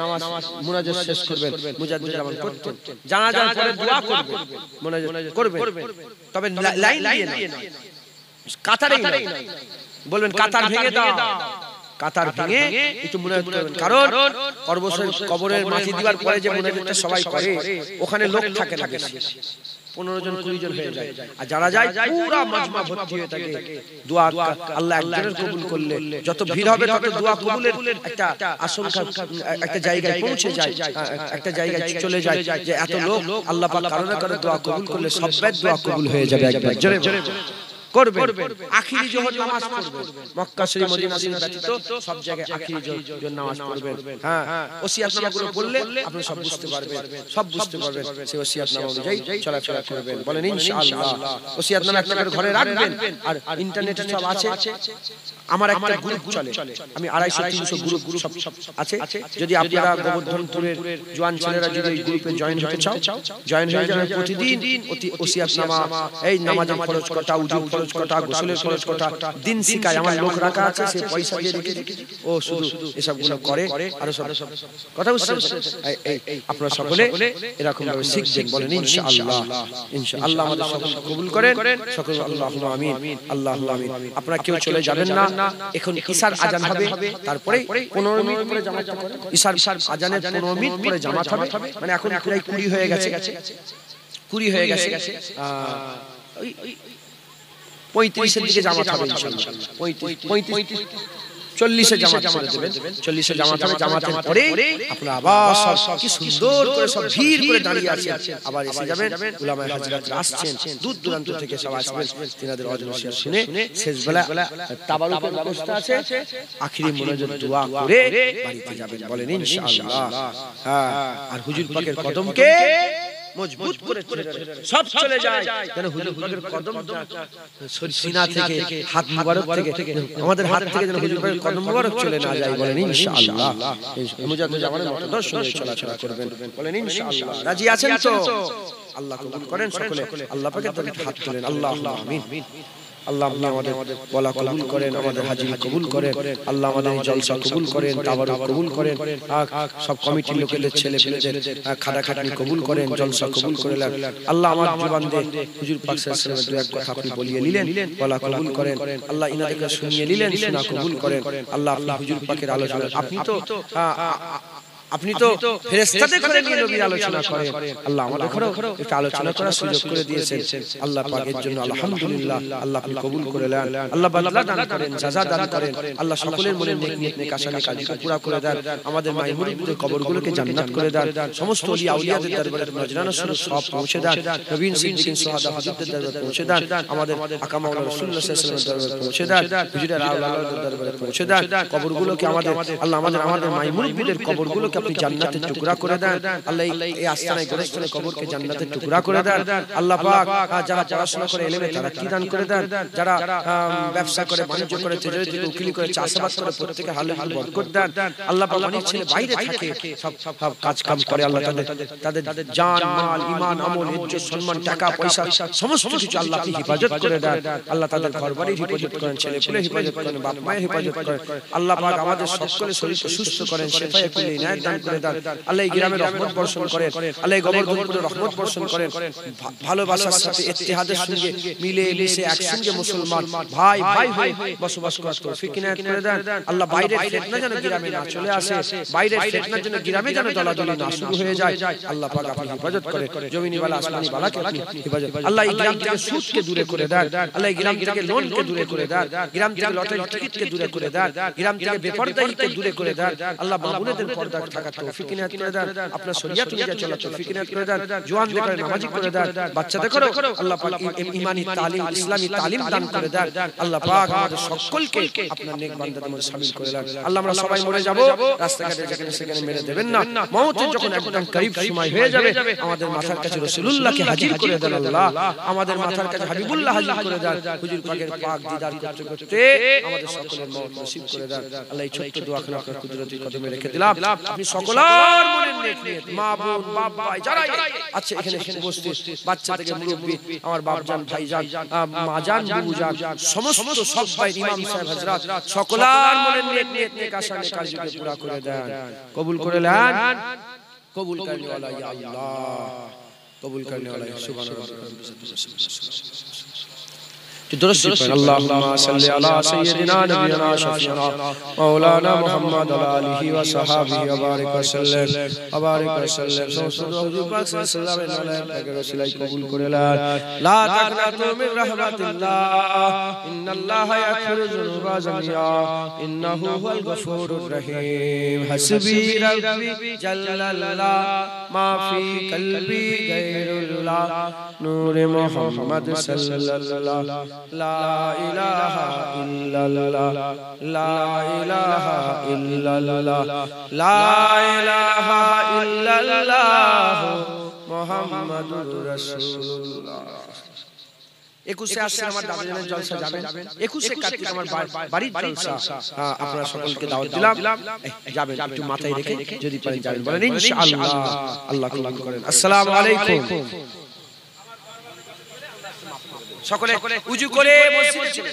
নামাজ মুনাজাত শেষ করবেন, মুজাদ্দিদ জামান করতেন। জানাজার পরে দোয়া করবেন, মুনাজাত করবেন, তবে লাইন দিয়ে না, কাতারেই না। বলবেন কাতার ভেঙে দাও, কাতার ভেঙে একটু মুনাজাত করবেন। কারণ কবরের মাটি দিবার পরে যে মুনাজাতটা সবাই করে, ওখানে লোক থাকে না বেশি, 15 জন 20 জন হয়ে যায়। আর যারা যায় পুরো মাজমা ভর্তি হয়ে থাকে। দোয়া আল্লাহ একজনের কবুল করলে যত ভিড় হবে তত দোয়া কবুলের একটা আশঙ্কা একটা জায়গায় পৌঁছে যায়, একটা জায়গায় চলে যায় যে এত লোক আল্লাহ পাক কারণে করে দোয়া কবুল করলে সবার দোয়া কবুল হয়ে যাবে। একবার জোরে করবেন। আখিরি জোহর নামাজ পড়বেন, মক্কা শরীফ মদিনা শরীফ ব্যতীত সব জায়গায় আখিরি জোহর নামাজ পড়বেন। হ্যাঁ, ওসিয়াতনামাগুলো পড়লে আপনি সব বুঝতে পারবেন, সব বুঝতে পারবেন। সেই ওসিয়াতনামা অনুযায়ী চলাফেরা করবেন। বলেন ইনশাআল্লাহ। ওসিয়াতনামা আপনাদের ঘরে রাখবেন। আর ইন্টারনেটে সব আছে। আমার একটা গ্রুপ চলে, আমি 250-300 গ্রুপ সব আছে। যদি আপনারা গোবর্ধনপুরের জওয়ান ছেলেরা যদি এই গ্রুপে জয়েন হতে চাও, জয়েন হয়ে যাবেন। প্রতিদিন ওসিয়াতনামা, এই নামাজের খরচ কটা, উজুর খরচ কটা, গোসলের খরচ কটা দিন শিখায়। আমার লোক রাখা আছে, সে পয়সা দিয়ে রেখে ও শুধু এসবগুলো করে। আর সব কথা বুঝছেন? আপনারা সকলে এরকম ভাবে শিখবেন। বলেন ইনশাআল্লাহ। ইনশাআল্লাহ আমাদের সকলকে কবুল করেন। সকলে আল্লাহুম্মা আমিন, আল্লাহুম্মা আমিন। আপনারা কেউ চলে যাবেন না। এখন ইশার আজান হবে, তারপরে 15 মিনিট পরে জামাত হবে। ইশার আজানের 15 মিনিট পরে জামাত হবে। মানে এখন প্রায় 20 হয়ে গেছে, 20 হয়ে গেছে। 35 এর দিকে জামাত হবে ইনশাআল্লাহ। 35 40-এ জামাত করে দেবেন। 40-এ জামাত হবে, জামাতের পরে আপনারা আবার সব কি সুন্দর করে সব ভিড় করে দাঁড়িয়ে আছেন, আবার এসে যাবেন। উলামায়ে হাজরাতরা আসছেন, দূর দূরান্ত থেকে সব আসবেন, তিনাদের ওয়াজ নসিহত শুনে শেষ বেলা তাবারুকের ব্যবস্থা আছে, আখিরি মোনাজাত দোয়া করে বাড়িতে যাবেন, বলেন ইনশাআল্লাহ। হ্যাঁ, আর হুজুর পাকের কদমকে মজবুত করে সব চলে যায়, যেন হুজুর পাকের কদম সিনা থেকে, হাত মুবারক থেকে, আমাদের হাত থেকে যেন হুজুর পাকের কদম মুবারক চলে না যায়, বলেন ইনশাআল্লাহ। মুজাদ্দিদ জামানের দর্শনে চলাফেরা করবেন, বলেন ইনশাআল্লাহ। রাজি আছেন তো? আল্লাহ কবুল করেন সকলে, আল্লাহ পাকের দরবারে হাত তোলেন, আল্লাহুম্মা আমিন। আল্লাহ আমাদের বলা কবুল করেন, আমাদের হাজিরি কবুল করেন, আল্লাহ আমাদের জলসা কবুল করেন, তাবারুক কবুল করেন, সব কমিটির লোকেদের ছেলে পেলেদের খাটাখাটনি কবুল করেন, জলসা কবুল করে নেন। আল্লাহ আমার জবান দিয়ে হুজুর পাক সাল্লাল্লাহু আলাইহি ওয়াসাল্লামের দু এক কথা আপনি বলিয়ে নিলেন, বলা কবুল করেন। আল্লাহ ইনাদেরকে শুনিয়ে নিলেন, শোনা কবুল করেন। আল্লাহ আপনি হুজুর পাকের আলোচনা, আপনি তো ফেরেশতাদের করে নিয়ে নবীর আলোচনা করেন, আল্লাহ আমাদেরও একটা আলোচনা করার সুযোগ করে দিয়েছেন। আল্লাহ পাকের জন্য আলহামদুলিল্লাহ। আল্লাহ আপনি কবুল করে নেন, আল্লাহ বদলা দান করেন, জাযা দান করেন। আল্লাহ সকলের মনে নেক আশা নেক কাজকে পুরা করে দেন। আমাদের মায়ের মুরিদদের কবরগুলোকে জান্নাত করে দেন। সমস্ত ওলি আউলিয়াদের দরবারে নজরানা সুর সব পৌঁছে দেন। নবীন সিদ্দিকিন সুহাদা হুজুরদের দরবারে পৌঁছে দেন। আমাদের আকা মাওলানা রাসূলুল্লাহ সাল্লাল্লাহু আলাইহি ওয়াসাল্লামের দরবারে পৌঁছে দেন। হুজুরের আউলাদের দরবারে পৌঁছে দেন। কবরগুলোকে আমাদের আল্লাহ আমাদের মায়ের মুরিদদের কবরগুলোকে আপনি জান্নাতের টুকরা করে দেন। আল্লাহ এই আস্তানায় গোরস্থানে কবরকে জান্নাতের টুকরা করে দেন। আল্লাহ পাক যারা পড়াশোনা করে ইলমে তারাক্কি দান করে দেন, যারা ব্যবসা করে, বাণিজ্য করে, তিজারতি করে, উকিলি করে, চাষাবাদ করে, প্রত্যেকে হালে হালে বরকত দেন। আল্লাহ পাক অনেক ছেলে বাইরে থাকে, সব কাজ কাম করে, আল্লাহ তাদের জান মাল ঈমান আমল ইজ্জত সম্মান টাকা পয়সা সমস্ত কিছু আল্লাহ আপনি হেফাজত করে দেন। আল্লাহ তাদের ঘরবাড়ির হেফাজত করেন, ছেলে পেলে হেফাজত করেন, বাপ মায়ের হেফাজত করেন। আল্লাহ পাক আমাদের সকলের শরীরকে সুস্থ করেন, শিফায়ে কুল্লি ইনায়াত দান করে দেন। আল্লাহ এই গ্রামে রহমত বর্ষণ করেন, আল্লাহ এই গোবর্ধনপুরে রহমত বর্ষণ করেন। ভালোবাসার সাথে ইত্তেহাদের সঙ্গে মিলে মিশে একসঙ্গে মুসলমান ভাই ভাই হয়ে বসবাস করার তৌফিক ইনায়াত করে দেন। আল্লাহ বাইরের ফিতনা যেন গ্রামে না চলে আসে, বাইরের ফিতনার জন্য গ্রামে যেন দলাদলি না শুরু হয়ে যায়। আল্লাহ পাক আপনি হেফাজত করে, জমিনি ওয়ালা আসমানি ওয়ালাকে আপনি হেফাজত। আল্লাহ এই গ্রাম থেকে সুদকে দূরে করে দেন, আল্লাহ এই গ্রাম থেকে লোনকে দূরে করে দেন, গ্রাম থেকে লটারি টিকিটকে দূরে করে দেন, গ্রাম থেকে বেপরদাইকে দূরে করে দেন। আল্লাহ মামুনেদের পর্দা থাকার তৌফিক ইনায়াত করে দেন, আপনার শরিয়ত অনুযায়ী চলার তৌফিক ইনায়াত করে দেন, জওয়ানদের করে নামাজি করে দেন, বাচ্চাদের করে আল্লাহ পাক ঈমানি তালিম ইসলামী তালিম দান করে দেন। আল্লাহ পাক আমাদের সকলকে আপনার নেক বান্দাদের মধ্যে শামিল করে দেন। আল্লাহ আমরা সবাই মরে যাব, রাস্তাঘাটে যেখানে সেখানে মেরে দেবেন না। মওতের যখন একদম করিব সময় হয়ে যাবে, আমাদের মাথার কাছে রাসূলুল্লাহকে হাজির করে দেন। আল্লাহ আমাদের মাথার কাছে হাবিবুল্লাহ হাজির করে দেন। হুজুর পাকের পাক দিদার করতে করতে আমাদের সকলের মওত নসিব করে দেন। আল্লাহ এই ছোট্ট দোয়াখানা আপনার কুদরতি কদমে রেখে দিলাম। আপনি সকলের মনের নেক নিয়ত, মা বোন বাপ ভাই যারাই আছে এখানে উপস্থিত, বাচ্চা থেকে মুরব্বি, আমার বাপজান ভাইজান মাজান বুবুজান সমস্ত সব ভাই ইমাম সাহেব হযরত সকলের মনের নেক নিয়ত নেক আশা নেক কাজকে পুরা করে দেন। কবুল করে নেন, কবুল করনে ওয়ালা ইয়া আল্লাহ, কবুল করনে ওয়ালা সুবহানাল্লাহ। اللهم صل على سيدنا نبينا شفيعنا مولانا محمد وعلى اله وصحبه وبارك وسلم وبارك وسلم حضور پاک صلی اللہ علیہ وسلم کے رسول قبول کرے لا تقنطوا من رحمت اللہ ان اللہ یغفر الذنوب جميعا انه هو الغفور الرحیم حسبی ربی جل اللہ ما فی قلبی غیر اللہ نور محمد صلی اللہ لا إله إلا الله لا إله إلا الله لا إله إلا الله محمد رسول الله। 21 আসছে আমার দাদাজানের জলসা যাবেন, 21 কার্তিক আমার বাড়ির জলসা, আপনারা সকলকে দাওয়াত দিলাম, যাবেন একটু মাথায় রেখে যদি পারেন যাবেন, বলেন ইনশাআল্লাহ। আল্লাহ কবুল করেন। আসসালামু আলাইকুম। সকলে উজু করে মসজিদে চলে